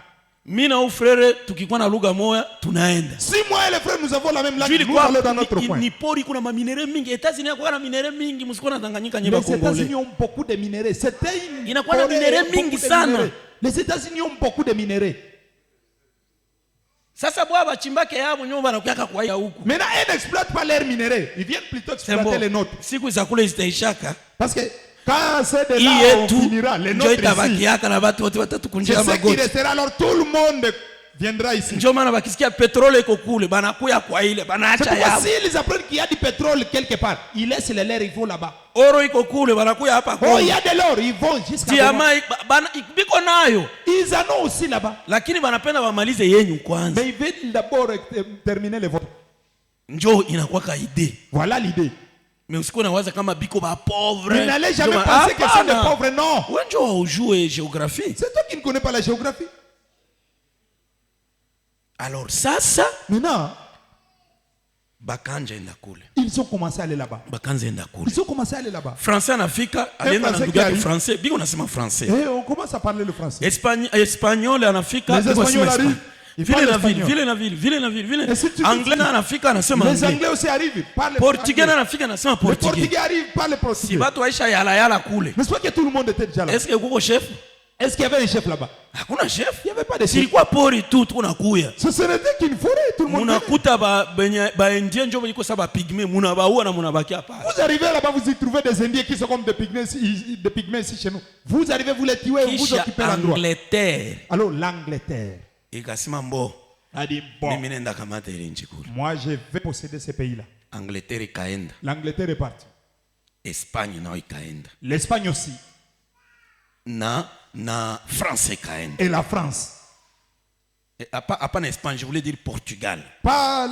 Mimi na frere tukikuwa na lugha moja tunaenda. Si moi et les frères nous avons la même langue, Juli nous kwa allons dans notre coin. ni pori kuna maminere mingi. États-Unis inakuwa na minere mingi, msiko na Tanganyika nyeba Les Kongole. États-Unis ont beaucoup de minéraux. C'était une Inakuwa na forêt, minere beaucoup mingi de sana. minéraux. Les États-Unis ont beaucoup de minéraux. Sasa bwa bachimbake yabo nyumba na kuyaka kwa ya huku. Maintenant, ils n'exploitent pas leurs minéraux. Ils viennent plutôt exploiter les nôtres. Siku za kule zitaishaka. Parce que quand c'est de Hii là on yetu finira, les ndio nôtres ici, itabakiaka na watu wote watatu c'est kunjia ce qui magoti. restera. Alors tout le monde viendra ici. Ndio maana bakisikia petrole iko kule banakuya kwa ile C'est banaacha pourquoi yabo. s'ils apprennent qu'il y a du pétrole quelque part, ils laissent les leurs, ils vont là-bas. Oro iko kule banakuya hapa Oh, kwa. il y a de l'or, ils vont jusqu'à Goma. Diama biko nayo. Ils en ont aussi là-bas. Lakini banapenda bamalize yenyu kwanza. Mais ils veulent d'abord terminer les votes. Njoo inakuwa ka idée. Voilà l'idée. Mais usikuwa nawaza kama biko ba pauvre. Ils n'allaient jamais penser que c'est des pauvres, non. Wewe njoo ujue géographie. C'est toi qui ne connais pas la géographie. Alors sasa Maintenant, bakanja enda kule. ils ont commencé à aller là-bas. Bakanza enda kule. Ils ont commencé à aller là-bas. Français anafika alienda na Français ndugu yake qui français. Biko nasema français. Et on commence à parler le français. Espagnol anafika. Les Espagnols arrivent. Ils Vile parlent na ville, espagnol. vile na ville. Et si tu Anglais dis- anafika anasema Les anglais. Anglais aussi arrivent. Ils parlent Portugais anglais. anafika anasema Les portugais. Portugais arrivent, parlent Si portugais. watu waisha yala kule. N'est-ce pas que tout le monde était déjà là? Est-ce que kuko chef? Est-ce qu'il y avait un chef là-bas? Hakuna chef. Il n'y avait pas de chef. Silikuwa pori tu tunakuya. Ce n'était qu'une forêt, tout le monde venait. Munakuta ba indien njo biko saba pygmée munabaua na munabaki hapa. Vous arrivez là-bas, vous y trouvez des Indiens qui sont comme des pygmées ici chez nous. Vous arrivez, vous les tuez, vous Kisha occupez l'endroit. Angleterre Alors l'Angleterre ikasema mbo a dit bon, mimi nenda kamata ile nchi kule. moi je vais posséder ces pays-là. Angleterre ikaenda, L'Angleterre est partie. Espagne nao ikaenda, L'Espagne aussi. na France ikaenda. Et la France. Hapana Espagne, je voulais dire Portugal. Pas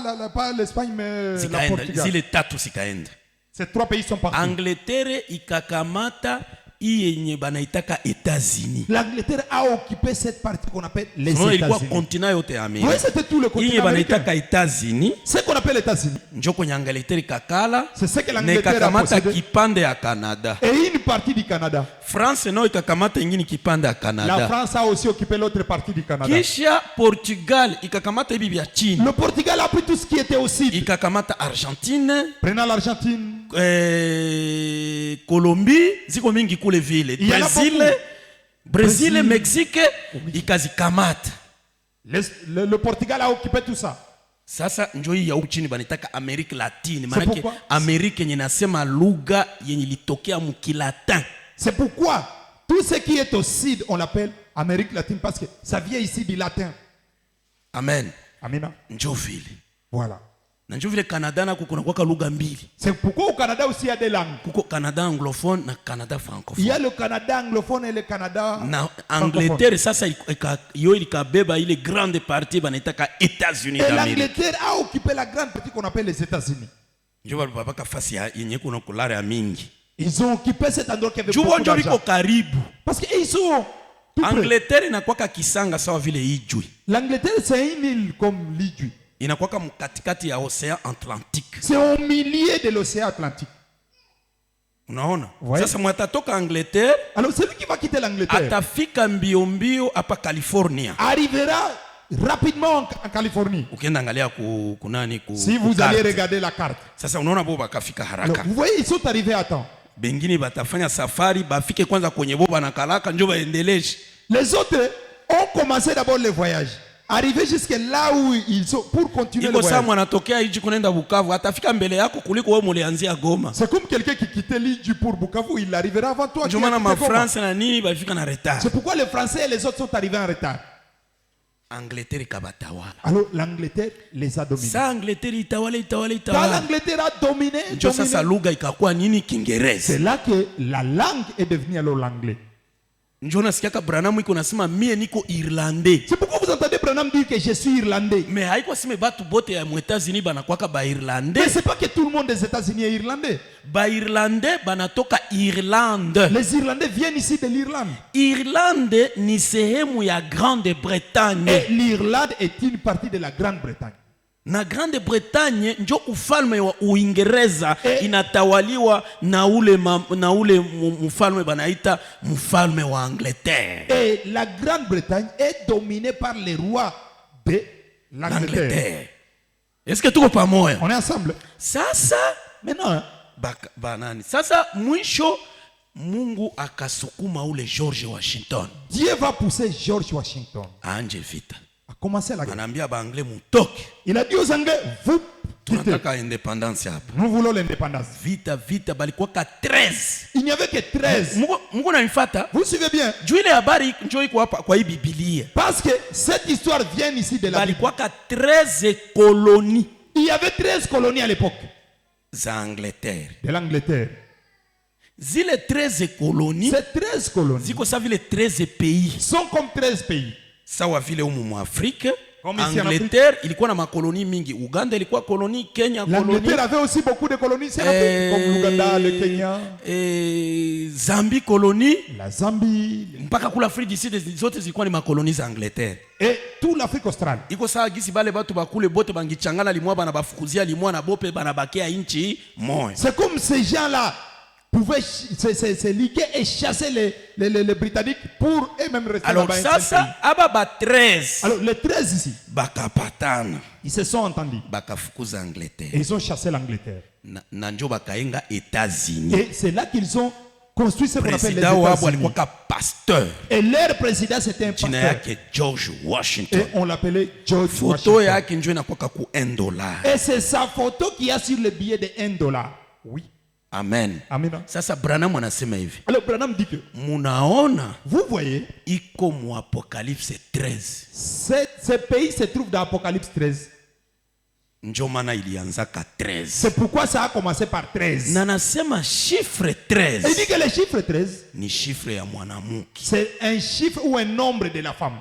l'Espagne, mais la Zikaenda, Portugal. zile tatu zikaenda. Ces trois pays sont partis. Angleterre ikakamata hii yenye banaitaka États-Unis. L'Angleterre a occupé cette partie qu'on appelle les Sono ilikuwa États-Unis. continent yote ya Oui, Amerika. c'était tout le Hii continent américain. banaitaka États-Unis. Ce qu'on appelle les États-Unis. Njo kwenye Angleterre ikakala C'est ce que na l'Angleterre a ikakamata possédé. kipande ya Canada. Et une partie du Canada. France nao ikakamata ingine kipande ya La Canada. France a aussi occupé l'autre partie du Canada. Kisha Portugal ikakamata hivi vya chini, Le Portugal a pris tout ce qui était au sud. ikakamata Argentine, Prenant l'Argentine. Colombie, ziko mingi kule vile, Il y en a Brésil, beaucoup. Brésil, Brésil. Mexique ikazikamata. Le Portugal a occupé tout ça. Sasa njo hii ya huku chini banitaka Amerique Latine, C'est maanake pourquoi? Amerique yenye nasema lugha yenye litokea mukilatin. C'est pourquoi tout ce qui est au sud, on l'appelle Amérique latine parce que ça vient ici du latin. Amen. Amina. Njo vile Voilà. na njo vile Canada nako kunakuwaka lugha mbili, C'est pourquoi au Canada aussi il y a des langues. kuko Canada anglophone na Canada Il francophone. y a le Canada anglophone et le Canada Na francophone. Angleterre sasa yo ilikabeba ile grande partie banaitaka États-Unis Et d'Amérique. l'Angleterre a occupé la grande partie qu'on appelle les États-Unis. Njo balipapaka fasi yenye kuna kulare ya mingi. Ils ont occupé cet endroit qui avait Jubo beaucoup njo liko d'argent. karibu. Parce qu'ils sont tout près. Angleterre inakwaka kisanga sawa vile ijui. L'Angleterre c'est une île comme l'Idjui. inakuwa mkatikati ya Océan Atlantique. C'est au milieu de l'océan Atlantique. Unaona? Ouais. Sasa mwatatoka Angleterre, Alors celui qui va quitter l'Angleterre atafika mbio mbio hapa California. arrivera rapidement en Californie. Ukienda angalia kunani Si vous carte. allez regarder la carte. Sasa unaona bo bakafika Alors, haraka. vous voyez, ils sont arrivés à temps. Bengine batafanya safari bafike kwanza kwenye boba na kalaka njo baendeleshe. Les autres ont commencé d'abord le voyage. Arrivés jusqu'à là où ils sont pour continuer le Iko saa voyage. mwanatokea hiji kunaenda Bukavu, atafika mbele yako kuliko wewe mulianzia Goma. C'est comme quelqu'un qui quittait l'île pour Bukavu, il arrivera avant toi. Njo qui a maana quitté ma Goma. France na nini bafika na retard. C'est pourquoi les Français et les autres sont arrivés en retard. Angleterre kabatawala. Alors l'Angleterre les a dominés. Sa Angleterre itawala. Quand l'Angleterre a dominé, Njo sasa lugha ikakuwa nini? Kiingereza. c'est là que la langue est devenue alors l'anglais. Njo nasikiaka Branham iko nasema mie niko Irlandais. C'est pourquoi vous entendez Branham dire que je suis irlandais. Mais haiko sime batu bote ya États-Unis banakwaka ba Mais Irlandais. c'est pas que tout le monde des États-Unis est irlandais. Ba Irlandais banatoka Irlande. Les Irlandais viennent ici de l'Irlande. Irlande ni sehemu ya Grande-Bretagne. Et l'Irlande est une partie de la Grande-Bretagne. Na Grande-Bretagne njo ufalme wa Uingereza Eh. inatawaliwa na ule mfalme banaita mfalme wa Angleterre. Et la Grande-Bretagne est dominée par les rois de l'Angleterre. L'Angleterre. Est-ce que tuko pamoja? On est ensemble. Sasa Maintenant, hein, banani. Sasa mwisho Mungu akasukuma ule George Washington Dieu va pousser George Washington anje vita. à commencer la guerre. Anaambia baangle mutoke. Il a dit aux Anglais, vous quittez. Tunataka independence hapa. Nous voulons l'indépendance. Vita balikuwa ka 13. Il n'y avait que 13. Mungu nanifuata. Vous suivez bien? Juu ile habari njoo iko hapa kwa hii Biblia. Parce que cette histoire vient ici de la Bible. Balikuwa ka 13 colonies Il y avait 13 colonies à l'époque za Angleterre. de l'Angleterre. Zile 13 colonies Ces 13 colonies ziko sa vile 13 pays. sont comme 13 pays. Sawa vile humu mu Afrique. Comme ici en Angleterre ilikuwa na makoloni mingi. Uganda ilikuwa koloni, Kenya koloni. L'Angleterre avait aussi beaucoup de colonies ici en Afrique, comme l'Ouganda, le Kenya, Zambie koloni. la Zambie Mpaka kula Afrique du Sud zote zilikuwa ni makoloni za Angleterre. et toute l'Afrique australe. Iko sawa gisi bale batu bakule bote bangichangana limwa bana bafukuzia limwa na bope bana bakia inchi moya. C'est comme ces gens-là pouvaient se liguer et chasser les Britanniques pour eux-mêmes rester Alors là-bas. sasa aba ba 13 Alors les 13 ici, bakapatana ils se sont entendus bakafukuza et Angleterre ils ont chassé l'Angleterre. na njo bakaenga États-Unis. Et c'est là qu'ils ont construit ce qu'on appelle les Président wabo États-Unis. alikuwa ka pasteur. Et leur président c'était un Jina pasteur. yake George Washington. Et on l'appelait George Photo Washington. yake njo inakuwa ku $1. Et c'est sa photo qui a sur le billet de $1. Oui. Amen. Amen. Sasa Branham anasema hivi. Alors Branham dit que, Munaona vous voyez, iko mu Apocalypse 13. ce pays se trouve dans Apocalypse 13. Njo maana ilianzaka 13. C'est pourquoi ça a commencé par 13. Na nasema chiffre Et il 13 dit que le chiffre 13, ni chiffre ya mwanamke c'est un chiffre ou un nombre de la femme.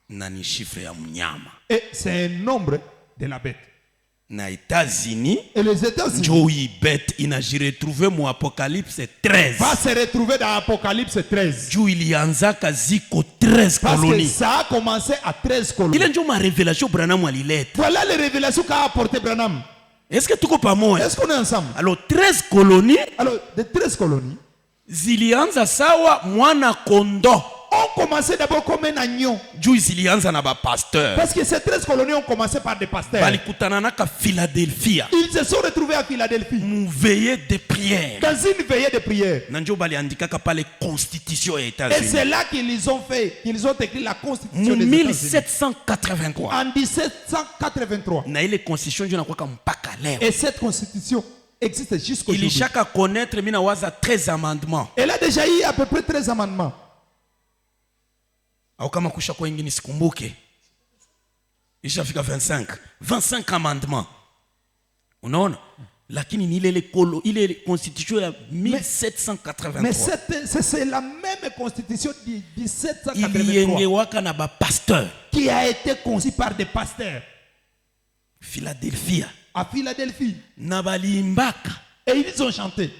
na ni chiffre ya mnyama. Et c'est un nombre de la bête. Na États-Unis Et les États-Unis njo hii bête inajiretrouve mu Apocalypse 13. va se retrouver dans Apocalypse 13. Juu ilianzaka ziko 13 Parce que colonies. ça a commencé à 13 colonies. Ile njo ma révélation Branham alileta. Voilà les révélations qu'a apporté Branham. Est-ce que tuko pamoja? Est-ce qu'on est ensemble? Alors 13 colonies Alors, de 13 colonies zilianza sawa mwana kondo. ont commencé d'abord comme un agneau. Juu zilianza na ba pasteur. Parce que ces 13 colonies ont commencé par des pasteurs. Balikutana naka Philadelphia. Ils se sont retrouvés à Philadelphie Mu veillée de prière. dans une veillée de prière. Na njo baliandikaka pale constitution ya Et États-Unis. c'est là qu'ils ont fait, qu'ils ont écrit la constitution Mu des États-Unis. 1783. En 1783. Na ile constitution njo nakwaka mpaka leo. Et cette constitution existe jusqu'aujourd'hui. Ilishaka connaître mina waza 13 amendements. Elle a déjà eu à peu près 13 amendements. Au kama kusha kwa ingine sikumbuke. Ishafika 25 amendements. Unaona? Lakini ni ile constitution ya 1783. Mais c'est la même constitution de 1783 Iliengewaka na ba pasteur. qui a été conçue par des pasteurs Philadelphia. à Philadelphie. Na balimbaka. Et ils ont chanté.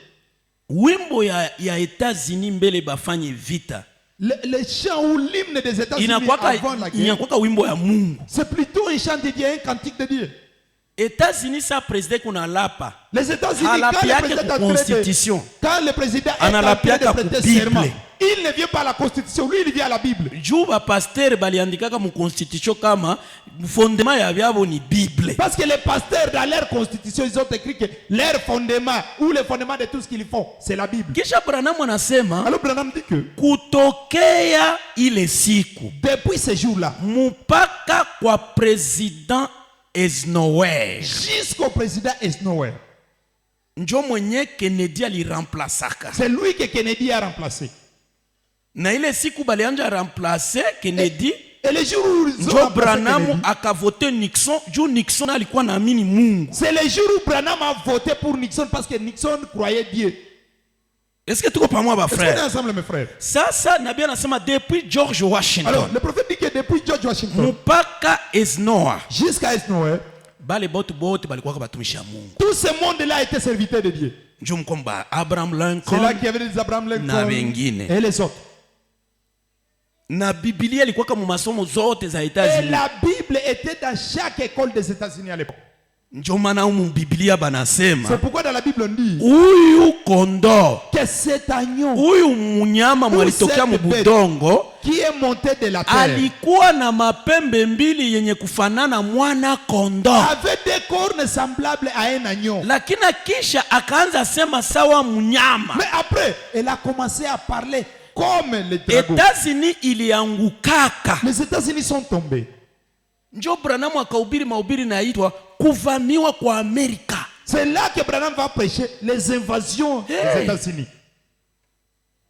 Wimbo ya États-Unis mbele bafanye vita. Les chants ou l'hymne des États-Unis avant la guerre, inakwaka wimbo ya Mungu. c'est plutôt un chant de Dieu, un cantique de Dieu. États-Unis sa président kuna lapa. Les États-Unis, Halapia ke constitution. quand le président est en train Analapia de ka prêter Bible. serment, il ne vient pas à la constitution, lui il vient à la Bible. Juba pasteur baliandikaka mu constitution kama fondement ya byabo ni Bible. Parce que les pasteurs dans leur constitution, ils ont écrit que leur fondement ou le fondement de tout ce qu'ils font, c'est la Bible. Kisha Branham anasema Alors Branham dit que kutokea ile siku depuis ce jour-là, mpaka kwa president Eisenhower jusqu'au président Eisenhower, njo mwenye Kennedy aliremplasaka. c'est lui que Kennedy a remplacé. Na ile siku balianja remplacer Kennedy, Et le jour où ils ont njo remplacé Branham Kennedy, akavote Nixon. Juu Nixon alikuwa naamini Mungu. c'est le jour où Branham a voté pour Nixon parce que Nixon croyait Dieu. Est-ce que tuko pamoja ba Est-ce qu'on est frère? ensemble mes frères? Sasa nabii anasema depuis George Alors Washington le prophète dit que depuis George Washington mpaka Eisenhower jusqu'à Eisenhower, bale bote bote balikuwa batumishi ya Mungu. tout ce monde-là était serviteur de Dieu. Njo mkomba Abraham C'est là Lincoln qu'il y avait des Abraham na Lincoln wengine. et les autres. Na Biblia ilikuwa kama masomo zote za Et États-Unis. la Bible était dans chaque école des États-Unis à l'époque. Njo maana humu Biblia C'est banasema pourquoi dans la Bible on dit huyu kondoo, que cet agneau huyu munyama mwalitokea mubudongo qui est monté de la terre alikuwa na mapembe mbili yenye kufanana mwana kondoo, avait des cornes semblables à un agneau. lakini kisha akaanza sema sawa munyama. Mais après, elle a commencé à parler comme les dragons. États-Unis iliangukaka. Les États-Unis sont tombés. Njo Branham akahubiri mahubiri naitwa kuvamiwa kwa Amerika. C'est là que Branham va prêcher les invasions des États-Unis.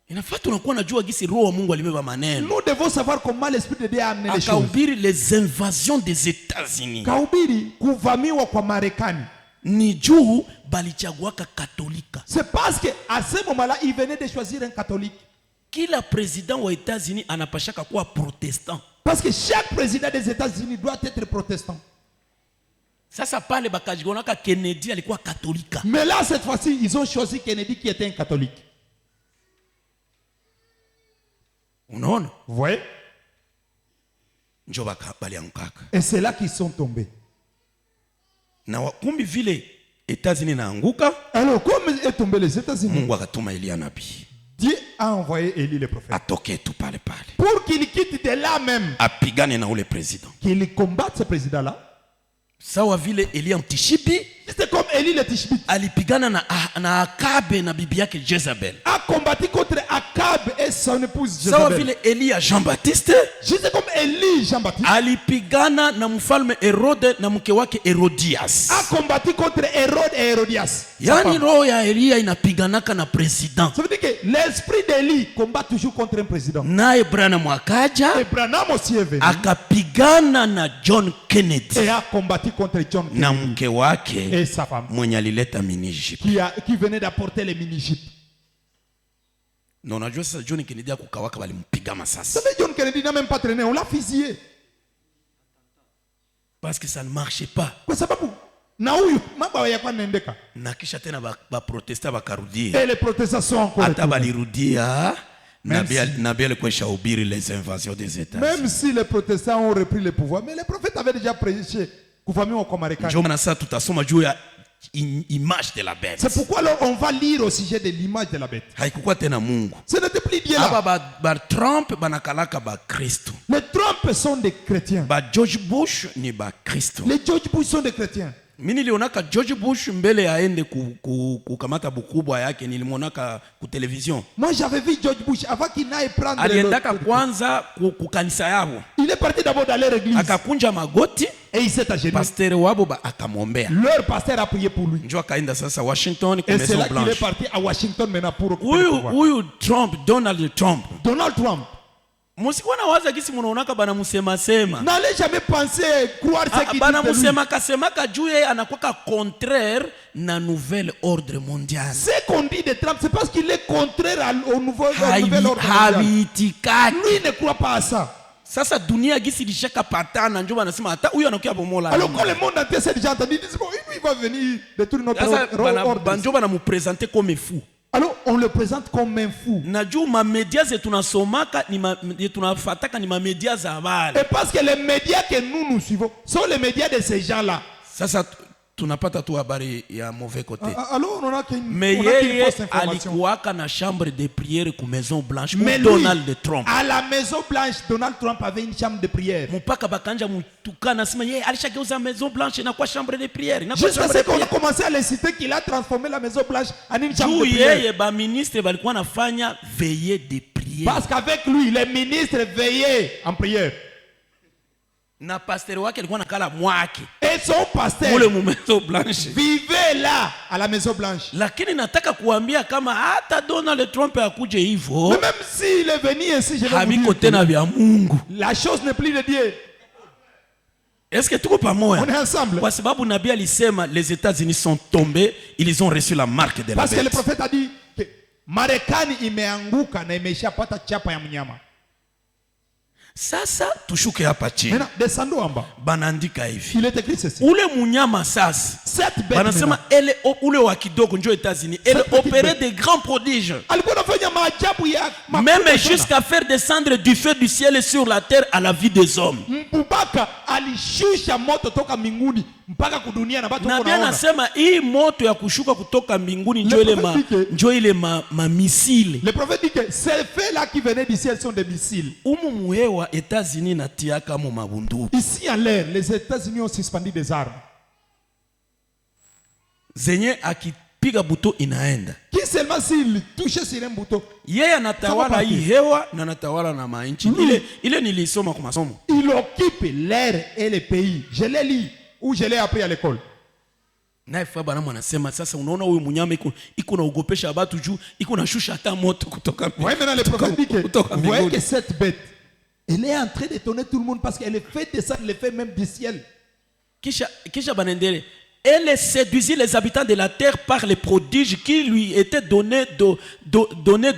Inafaa tunakuwa najua gisi roho wa Mungu alibeba maneno. Nous devons savoir comment l'Esprit de Dieu a amené les choses. Akahubiri les invasions des États-Unis. Kahubiri kuvamiwa kwa Marekani. Ni juu balichaguaka Katolika. C'est parce que à ce moment-là, il venait de choisir un catholique. Kila président wa États-Unis anapashaka kuwa protestant. Parce que chaque président des États-Unis doit être protestant. Sasa pale bakajigonaka Kennedy alikuwa Katolika. Mais là, cette fois-ci, ils ont choisi Kennedy qui était un catholique. Unaona? Vous voyez? Njo baliangukaka. Et c'est là qu'ils sont tombés. Na wakumbi vile États-Unis naanguka, Alors, comme est tombé les États-Unis, Mungu akatuma Elia nabii. Dieu a envoyé Élie le prophète Atoke tu pale pale. pour qu'il quitte de là même, Apigane na ule président. qu'il combatte ce président-là. Sawa vile Elia mtishipi C'est comme Élie le Tishbite alipigana na Akabe na bibi yake Jezabel. a combattu contre Akab et son épouse Sawa Jezabel. vile Elia Jean-Baptiste Juste comme Élie Jean-Baptiste alipigana na mfalme Herode na mke wake Herodias. a combattu contre Hérode et Hérodias. Yani roho ya Elia inapiganaka na president. Ça veut dire que l'esprit d'Élie combat toujours contre un président. Naye Branham akaja Et Branham aussi est venu akapigana na John Kennedy et a combattu contre John na Kennedy mke wake et sa femme mwenye alileta mini-Jeep. qui venait d'apporter les mini-jeeps. Na unajua sasa John Kennedy akukawaka walimpiga Vous masasi savez, John Kennedy n'a même pas traîné, on l'a fusillé. parce que ça ne marchait pas. Kwa sababu na huyu mambo hayakuwa yanaendeka. Na kisha tena baprotesta bakarudia, Et les protestants sont encore hata retournés. balirudia. Même Nabii alikuwa shahubiri les invasions des États. Même si les protestants ont repris le pouvoir, mais les prophètes avaient déjà prêché kuvamiwa kwa Marekani. Ndio maana sasa tutasoma juu ya image de la bête. C'est pourquoi alors on va lire au sujet de l'image de la bête. Haikukuwa tena Mungu. Ce n'était plus Dieu là. Aba ba Trump banakalaka ba Kristo. Les Trump sont des chrétiens. Ba George Bush ni ba Kristo. Les George Bush sont des chrétiens. Mimi nilionaka George Bush mbele aende kukamata bukubwa yake, nilimwonaka ku television. Moi j'avais vu George Bush avant qu'il n'aille prendre Aliendaka kwanza kukanisa yabo. Il est parti d'abord dans leur église. Akakunja magoti, Et il s'est agenouillé. pasteur wabo akamwombea. Leur pasteur a prié pour lui. Njo akaenda sasa Washington kwa Et c'est Maison là qu'il est Blanche. parti à Washington maintenant pour occuper le pouvoir. Huyu Trump, Donald Trump. Donald Trump Musikuwa na waza gisi munaonaka bana musema sema. n'allez jamais penser croire ce qu'il Bana dit de lui. musema kasemaka juu yeye anakuwa contraire na nouvel ordre mondial. Ce qu'on dit de Trump, c'est parce qu'il est contraire au nouvel ordre mondial. Habiitikaki. Lui ne croit pas à ça. Sasa dunia gisi lishaka patana, njo banasema hata huyu anakuya bomola. Alors quand le monde entier s'est déjà entendu, ils disent bon, il va venir détruire notre Sasa ordre. banjo bana mupresenter comme fou. Alors on le présente comme un fou. Najua ma media ze tunasomaka ni tunafataka ni ma media za habari. Et parce que les médias que nous suivons sont les médias de ces gens-là. Sasa tunapata tu habari ya mauvais côté. Alors on a qu'une Mais yeye alikuwaka na chambre de prière ku Maison Blanche pour Donald Trump. À la Maison Blanche, Donald Trump avait une chambre de prière. Mpaka bakanja mutukana sema yeye alishageuza Maison Blanche inakuwa chambre de prière. Jusqu'à ce qu'on a commencé à le citer qu'il a transformé la Maison Blanche en une chambre de prière. Yeye ba ministre balikuwa nafanya veillée de prière. Parce qu'avec lui les ministres veillaient en prière. Na pasteur wake alikuwa nakala mwake. Et son pasteur mule mu Maison Blanche vivait là à la Maison Blanche. Lakini nataka kuambia kama hata Donald Trump akuje hivyo. Mais même s'il est venu ici, je vais vous dire que la chose n'est plus de Dieu. Est-ce que tuko pamoja? On est ensemble. Kwa sababu nabii alisema les États-Unis sont tombés, ils ont reçu la marque de la bête. Parce que le prophète a dit que Marekani imeanguka na imeshapata chapa ya mnyama. Sasa tushuke hapa chini. Maintenant descendons en bas. Banaandika hivi. Il est écrit ceci. Ule munyama sasa. Cette bête. Banasema ele ule wa kidogo ndio États-Unis. Elle opérait des grands prodiges. Alikuwa anafanya maajabu ya même jusqu'à faire descendre du feu du ciel sur la terre à la vie des hommes. Mpaka alishusha moto toka mbinguni mpaka kudunia na watu wanaona. Na bien nasema hii moto ya kushuka kutoka mbinguni ndio ile ma missile. Le prophète dit que ces feux là qui venaient du ciel sont des missiles. Umu muhewa États-Unis na tiaka mu mabunduki. Ici en l'air, les États-Unis ont suspendu des armes. Zenye akipiga buto inaenda. Qui seulement s'il touche sur un bouton. Yeye anatawala hii hewa na anatawala na mainchi. Ile nilisoma kwa masomo. Il occupe l'air et le pays. Je l'ai lu ou je l'ai appris à l'école. Na ifa bana mwanasema sasa unaona huyu mnyama iko na ugopesha watu juu iko na shusha hata moto kutoka. Ouais, maintenant le prophète dit que vous voyez que cette bête elle est en train d'étonner tout le monde parce qu'elle fait descendre les feux même du ciel. Kisha banendele. Elle séduisit les habitants de la terre par les prodiges qui lui étaient donnés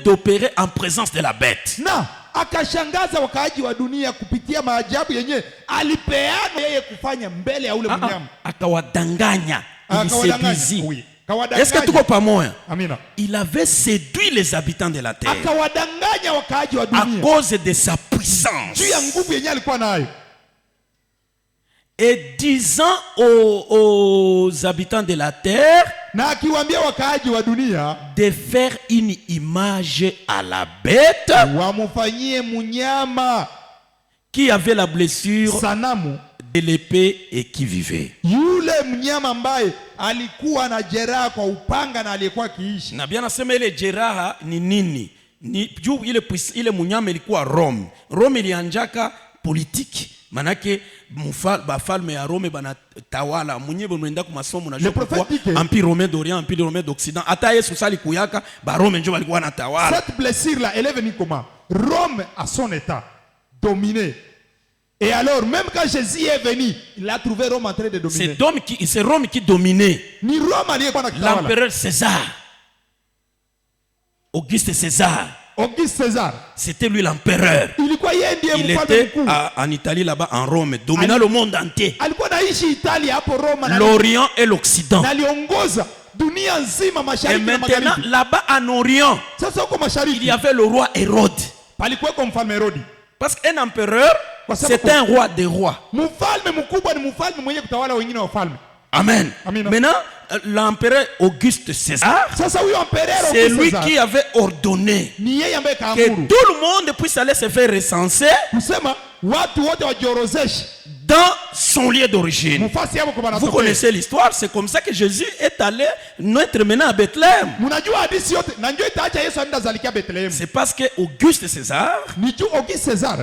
d'opérer en présence de la bête. Na akashangaza wakaaji wa dunia kupitia maajabu yenyewe alipeana yeye kufanya mbele ya ule mnyama. Akawadanganya. Il séduisit. Oui. Est-ce que tuko pamoja? Amina. Il avait séduit les habitants de la terre. Akawadanganya wakaaji wa dunia. À cause de sa puissance. Juu ya nguvu yenyewe alikuwa nayo. Et disant aux habitants de la terre na akiwaambia wakaaji wa dunia de faire une image à la bête wamufanyie mnyama qui avait la blessure sanamu de l'épée et qui vivait. Yule mnyama ambaye alikuwa na jeraha kwa upanga na aliyekuwa kiishi. Na bien nasema ile jeraha ni nini? Ni juu ile mnyama ilikuwa Rome. Rome ilianjaka politiki. Manake bafalme ya Rome banatawala mwenyewe mnaenda kwa masomo na kwa Empire romain d'Orient, Empire romain d'Occident. Hata Yesu sali kuyaka ba Rome ndio walikuwa wanatawala. Cette blessure là elle est venue comment? Rome à son état dominé. Et alors même quand Jésus est venu, il a trouvé Rome en train de dominer. C'est Rome qui dominait. Ni Rome aliyekuwa anatawala. L'empereur César. Auguste César. Auguste César. C'était lui l'empereur. Il était en Italie là-bas, en Rome, dominant le monde entier. L'Orient et l'Occident. Et maintenant, là-bas en Orient, il y avait le roi Hérode. Parce qu'un empereur, c'est un roi des rois. Amen. Maintenant, l'empereur Auguste César, c'est lui qui avait ordonné que tout le monde puisse aller se faire recenser dans son lieu d'origine. Vous connaissez l'histoire, c'est comme ça que Jésus est allé naître maintenant à Bethléem. C'est parce que Auguste César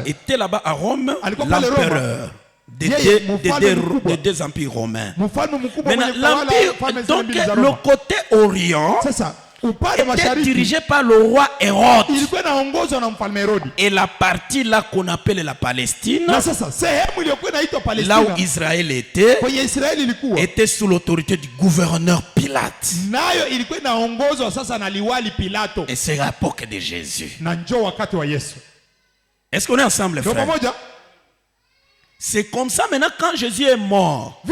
était là-bas à Rome, l'empereur des deux empires romains. Maintenant, l'empire, donc le côté orient était dirigé par le roi Hérode. Et la partie là qu'on appelle la Palestine, là où Israël était sous l'autorité du gouverneur Pilate. Et c'est l'époque de Jésus. Est-ce qu'on est ensemble, frère? C'est comme ça maintenant quand Jésus est mort.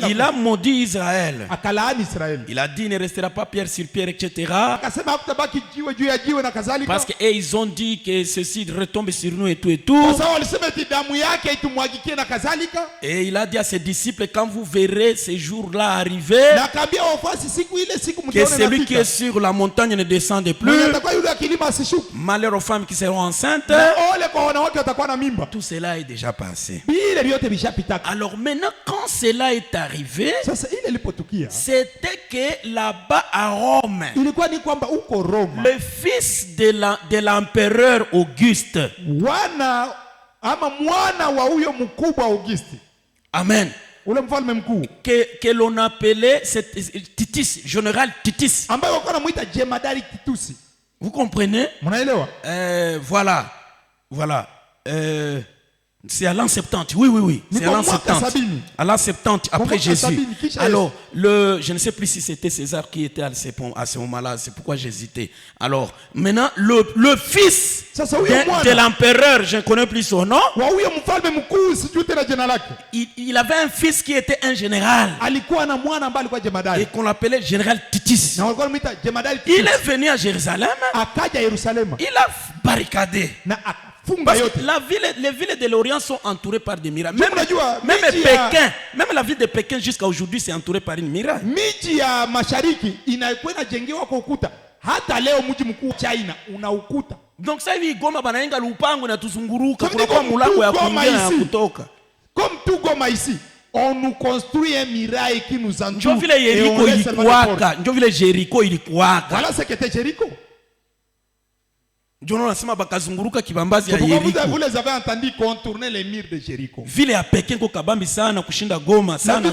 Il a maudit Israël. Akalaani Israeli. Il a dit il ne restera pas pierre sur pierre, etc. Akasema hakutabaki jiwe juu ya jiwe na kadhalika. Parce qu'ils ont dit que ceci retombe sur nous et tout et tout. Kwa sababu walisema eti damu yake itumwagikie na kadhalika. Et il a dit à ses disciples, quand vous verrez ces jours-là arriver, Na akaambia wafuasi siku ile siku que mtaona celui qui inafika. est sur la montagne ne descende plus. Mwenye atakuwa yule akilima asishuki. Malheur aux femmes qui seront enceintes. Na ole kwa wanawake watakuwa na mimba. Tout cela est déjà passé. Vile vyote vishapitaka. Alors maintenant, quand cela est arrivé, Sasa ile ilipotukia, c'était que là-bas à Rome, ilikuwa ni kwamba uko Roma, le fils de l'empereur Auguste, mwana wa huyo mkubwa Augusti, amen, ule mfalme mkuu que l'on appelait Titus, général Titus. ambaye wako namuita jemadari Titusi. Vous comprenez? Mnaelewa? Voilà. C'est à l'an 70. Oui. C'est à l'an 70. À l'an 70, après Jésus. Alors, je ne sais plus si c'était César qui était à ce moment-là. C'est pourquoi j'hésitais. Alors, maintenant, le fils de l'empereur, je ne connais plus son nom. Il avait un fils qui était un général. Et qu'on l'appelait général Titus. Il est venu à Jérusalem. Il a barricadé. Parce que les villes de l'Orient sont entourées par des murailles. Même Pékin, même la ville de Pékin jusqu'à aujourd'hui, c'est entouré par une muraille. Miji ya mashariki inakuwa inajengewa kwa ukuta. Hata leo mji mkuu China una ukuta. Donc ça hivi Goma banaenga lupango na tuzunguruka kuna kwa mulango ya kuingia na kutoka. Comme tout Goma ici, on nous construit un muraille qui nous entoure. Ndio vile Yeriko ilikuwaka, ndio vile Jericho ilikuwaka. Voilà ce qu'était Jericho. Vous les avez entendu contourner les murs de Jéricho. Vile ya Pekin ko kabambi sana kushinda Goma sana.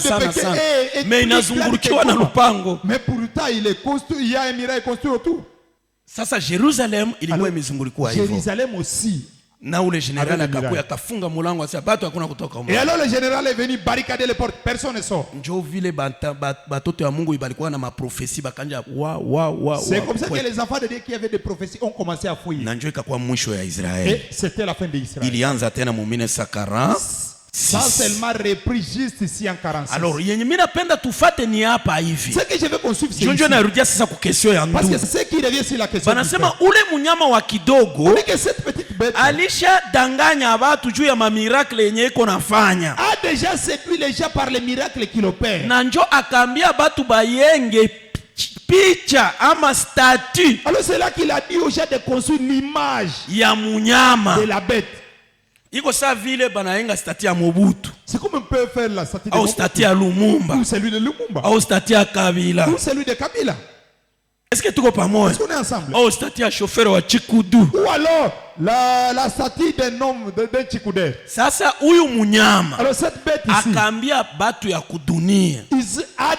Mais inazungurukiwa na lupango. Mais pourtant il est construit, il y a un muraille construit autour. Sasa Jerusalem ilikuwa imezungurukiwa hivyo. Jérusalem aussi. Na ule général akakuya akafunga mulango asa batu hakuna kutoka huko. Et alors le général est venu barricader les portes, personne ne sort. Njo vile batoto ya Mungu ibalikuwa na maprophétie bakanja C'est comme ça que les enfants de Dieu qui avaient des prophéties ont commencé à fuir. Na njo ikakuwa mwisho ya Israeli. Et c'était la fin d'Israël. Ilianza tena mu 1940. Ça seulement repris juste ici en 46. Alors yenye mimi napenda tufate ni hapa hivi. Ce que je veux qu'on suive c'est Njo narudia sasa ku question ya ndugu. Parce que c'est ce qui revient sur la question. Banasema ule munyama wa kidogo que cette petite bête alisha danganya watu juu ya mamiracle yenye iko nafanya. A déjà séduit les gens par les miracles qu'il opère. Na njo akaambia batu bayenge picha ama statue. Alors c'est là qu'il a dit aux gens de construire l'image ya munyama de la bête. Iko sa vile banaenga statue ya Mobutu. C'est comme on peut faire la statue de Mobutu. Au statue ya Lumumba. Ou celui de Lumumba. Au statue ya Kabila. Ou celui de Kabila. Est-ce que tuko pamoja? Est-ce qu'on est ensemble? Au statue ya chauffeur wa Chikudu. Ou alors la statue d'un homme d'un Chikuder. Sasa huyu munyama. Alors cette bête ici. Akaambia batu ya kudunia.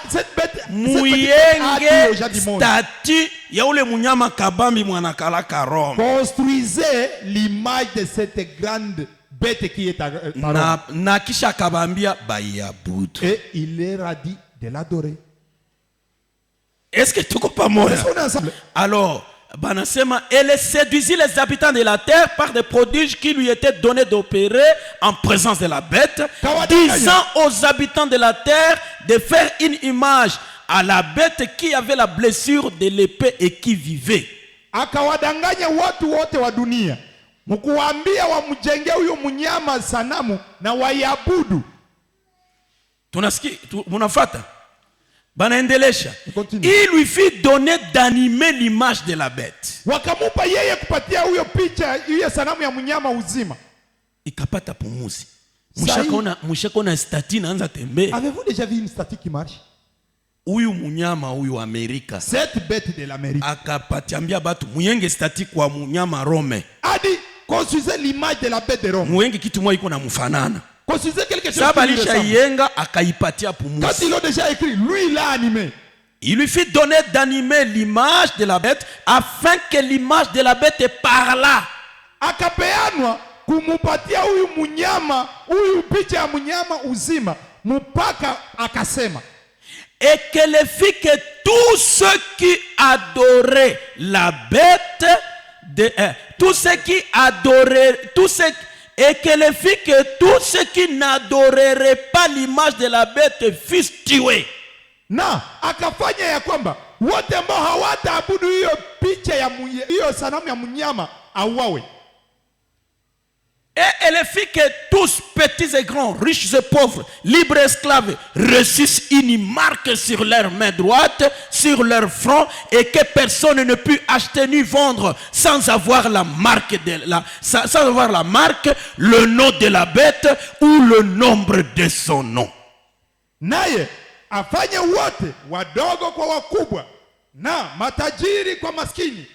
Cette bête muyenge statue ya ule munyama kabambi mwanakalaka Rome. Construisez l'image de cette grande bête qui est à Rome. Na kisha kabambia bayabudu. Et il leur a dit de l'adorer. Est-ce que tuko pamoja? Alors, banasema, elle séduisit les habitants de la terre par des prodiges qui lui étaient donnés d'opérer en présence de la bête, disant aux habitants de la terre de faire une image à la bête qui avait la blessure de l'épée et qui vivait. Akawadanganya watu wote wa dunia, mkuambia wamjenge huyo mnyama sanamu na wayabudu. Tunasikia, munafata? Banaendelesha. Il lui fit donner d'animer l'image de la bête. Wakamupa yeye kupatia huyo picha hiyo sanamu ya mnyama uzima. Ikapata pumuzi. Mshakona statue naanza tembea. Avez-vous déjà vu une statue qui marche? Huyu munyama huyu Amerika. Cette bête de l'Amérique. Akapatiambia batu muyenge statue kwa munyama Rome. A dit construisez l'image de la bête de Rome. Muyenge kitu moja iko na mfanana. Construisez quelque chose. Quand ils l'ont déjà écrit, lui il l'a animé. Il lui fit donner d'animer l'image de la bête afin que l'image de la bête parla. Akapeanwa kumupatia huyu munyama, huyu picha ya munyama uzima, mpaka akasema. Et qu'elle fit que tous ceux qui adoraient la bête, tous ceux qui adoraient, tous ceux et qu'elle fit que tous ceux qui n'adoreraient pas l'image de la bête fussent tués. Na akafanya ya kwamba wote ambao hawataabudu hiyo picha ya hiyo sanamu ya mnyama auawe. Et elle fit que tous, petits et grands, riches et pauvres, libres et esclaves, reçussent une marque sur leur main droite, sur leur front, et que personne ne put acheter ni vendre sans avoir la marque, sans avoir la marque, le nom de la bête ou le nombre de son nom. Naye afanye wote, wadogo kwa wakubwa, na matajiri kwa maskini,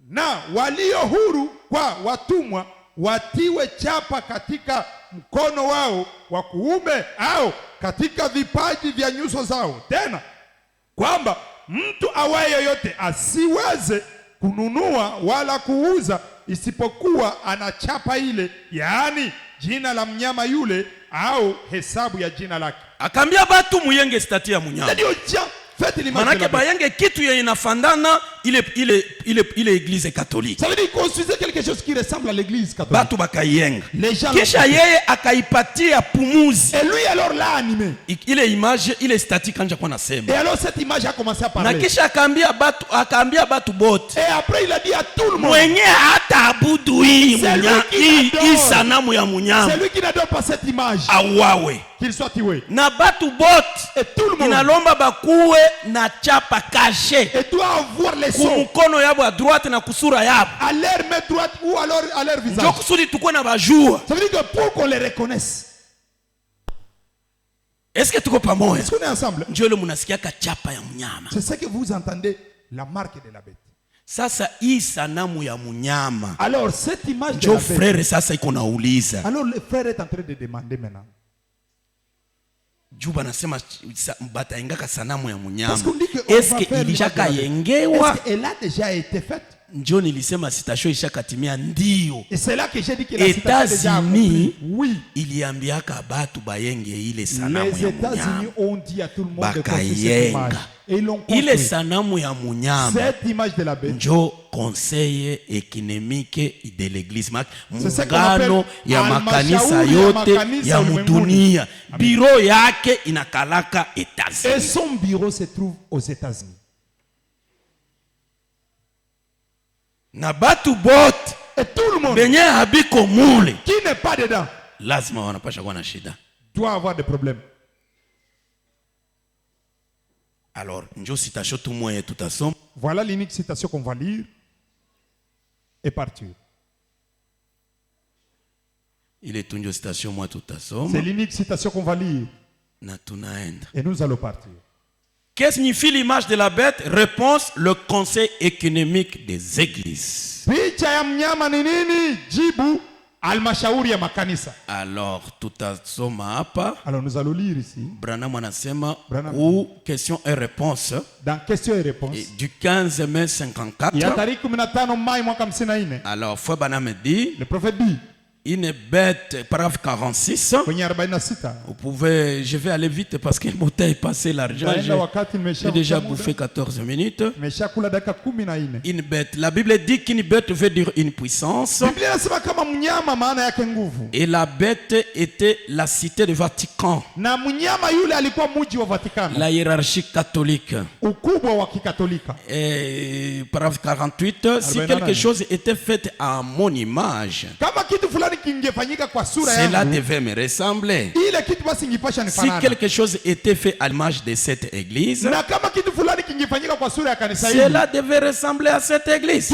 na walio huru kwa watumwa, watiwe chapa katika mkono wao wa kuume au katika vipaji vya nyuso zao, tena kwamba mtu awaye yoyote asiweze kununua wala kuuza isipokuwa ana chapa ile, yaani jina la mnyama yule au hesabu ya jina lake. Akambia batu muyenge stati ya munyama. Manake bayenge kitu ya inafandana ile église catholique. Ça veut dire construisez quelque chose qui ressemble à l'église catholique. Batu bakayenga. Kisha yeye akaipatia pumuzi. Et lui alors l'a animé. Ile image, ile statique kanja kwa nasema. Et alors cette image a commencé à parler. Na kisha akambia batu bote. Et après il a dit à tout le monde. Mwenye hata abudu hii munyama, hii sanamu ya munyama. C'est lui qui n'adore pas cette image. Awawe. Qu'il soit tué. Na batu bote. Et tout le monde. Inalomba bakuwe na chapa caché. Et doit avoir les sons. Kumukono yabo à droite na kusura yabo. À leur main droite ou alors à leur visage. Ndio kusudi tukue na bajua. Ça veut dire que pour qu'on les reconnaisse. Est-ce que tuko pamoja? Est-ce qu'on est ensemble? Ndio ile mnasikia chapa ya mnyama. C'est ce que vous entendez, la marque de la bête. Sasa hii sanamu ya mnyama. Alors cette image de la bête. Frère sasa iko nauliza. Alors le frère est en train de demander maintenant. Juba nasema bataengaka sanamu ya mnyama. Est-ce que ilishaka yengewa? Est-ce qu'elle a déjà été faite? Ndio nilisema sitasho ishakatimia ndio. Et c'est là que j'ai dit que la citation déjà accomplie. Oui. Iliambiaka batu bayenge ile sanamu ya mnyama. Les États-Unis ont dit à tout le monde de construire cette image. Et ils l'ont construit. Ile sanamu ya mnyama. Cette image de la bête. Ndio conseil économique de l'église. Muungano ya makanisa yote ya mudunia. Biro yake inakalaka États-Unis. Et son bureau se trouve aux États-Unis. Na batu bote et tout le monde benye habiko mule qui n'est pas dedans lazima wanapasha kuwa na shida, doit avoir des problèmes. Alors njo citation tout moyen tout asoma. Voilà l'unique citation qu'on va lire et partir. Il est une citation moi tout asoma. C'est l'unique citation qu'on va lire. Na tunaenda. Et nous allons partir. Qu'est-ce que signifie l'image de la bête? Réponse: le conseil économique des églises. Picha ya mnyama ni nini? Jibu: halmashauri ya makanisa. Alors tutasoma hapa. Alors nous allons lire ici. Branham anasema ou question et réponse. Dans question et réponse. Et du 15 mai 54. Ya tariki 15 Mai mwaka 54. Alors Frère Branham dit. Le prophète dit. Une bête, paragraphe 46. Vous pouvez, je vais aller vite parce que mon temps est passé l'argent. J'ai déjà bouffé 14 minutes. Une bête. La Bible dit qu'une bête veut dire une puissance. Et la bête était la cité du Vatican. La hiérarchie catholique. Et paragraphe 48. Si quelque chose était fait à mon image, cela devait me ressembler. Si quelque chose était fait à l'image de cette église, cela devait ressembler à cette église.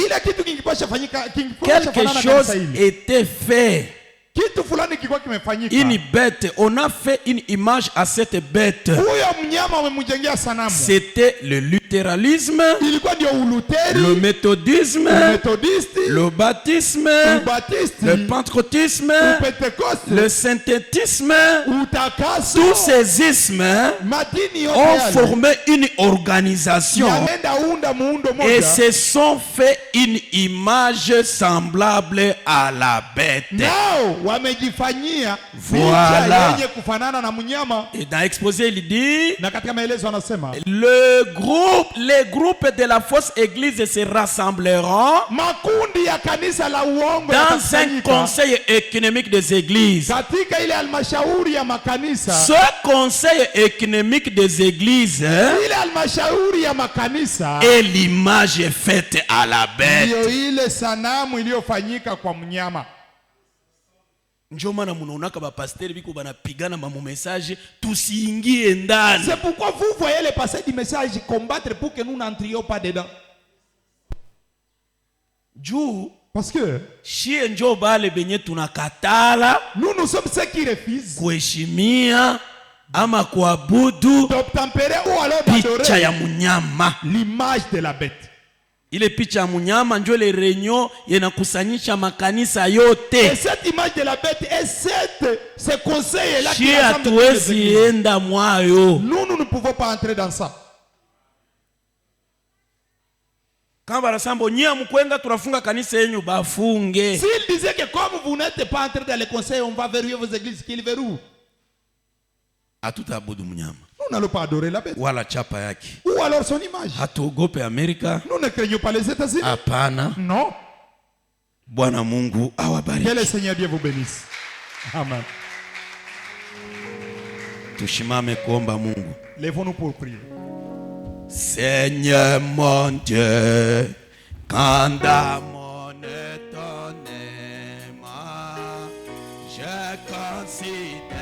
Quelque chose était fait. Une bête, on a fait une image à cette bête. C'était le littéralisme, le méthodisme, le baptisme, le pentecôtisme, le synthétisme. Tous ces ismes ont formé une organisation et se sont fait une image semblable à la bête. Voilà. Et dans l'exposé, il dit dit, Na katika maelezo anasema les groupes de la fausse église se rassembleront makundi ya kanisa la uongo dans un yatakusanyika conseil économique des églises. katika ile halmashauri ya makanisa. Ce conseil économique des églises Ile halmashauri ya makanisa est l'image faite à la bête. ndiyo ile sanamu iliyofanyika kwa mnyama. Njo maana munaonaka bapasteri biko banapigana mamu message tusiingie ndani. C'est pourquoi vous voyez les passés du message combattre pour que nous n'entrions pas dedans. Juu Parce que shie njo bale benye tunakatala nous sommes ceux qui refusent kuheshimia ama kuabudu d'obtempérer ou alors picha ya d'adorer munyama. l'image de la bête. Ile picha ya munyama njo le renyo yenakusanyisha makanisa Et yote. cette image de la bête est ce conseil là qui Shie rassemble toutes les hatuwezi églises. enda mwayo. Nous ne pouvons pas entrer dans ça. Kama barasambo nyia mkwenga tunafunga kanisa yenyu bafunge. S'il disait que comme vous n'êtes pas entré dans les conseils, on va verrouiller vos églises, qu'ils verrouillent. Hatutaabudu mnyama Nous n'allons pas adorer la bête. wala chapa yake. Ou alors son image. Hatuogope Amerika. Nous ne craignons pas les États-Unis. Hapana. Non. Bwana Mungu Que awabariki. le Seigneur Dieu vous bénisse. Amen. Tushimame kuomba Mungu. Lèvons-nous pour prier. Seigneur mon Dieu, quand à mon étonnement, je considère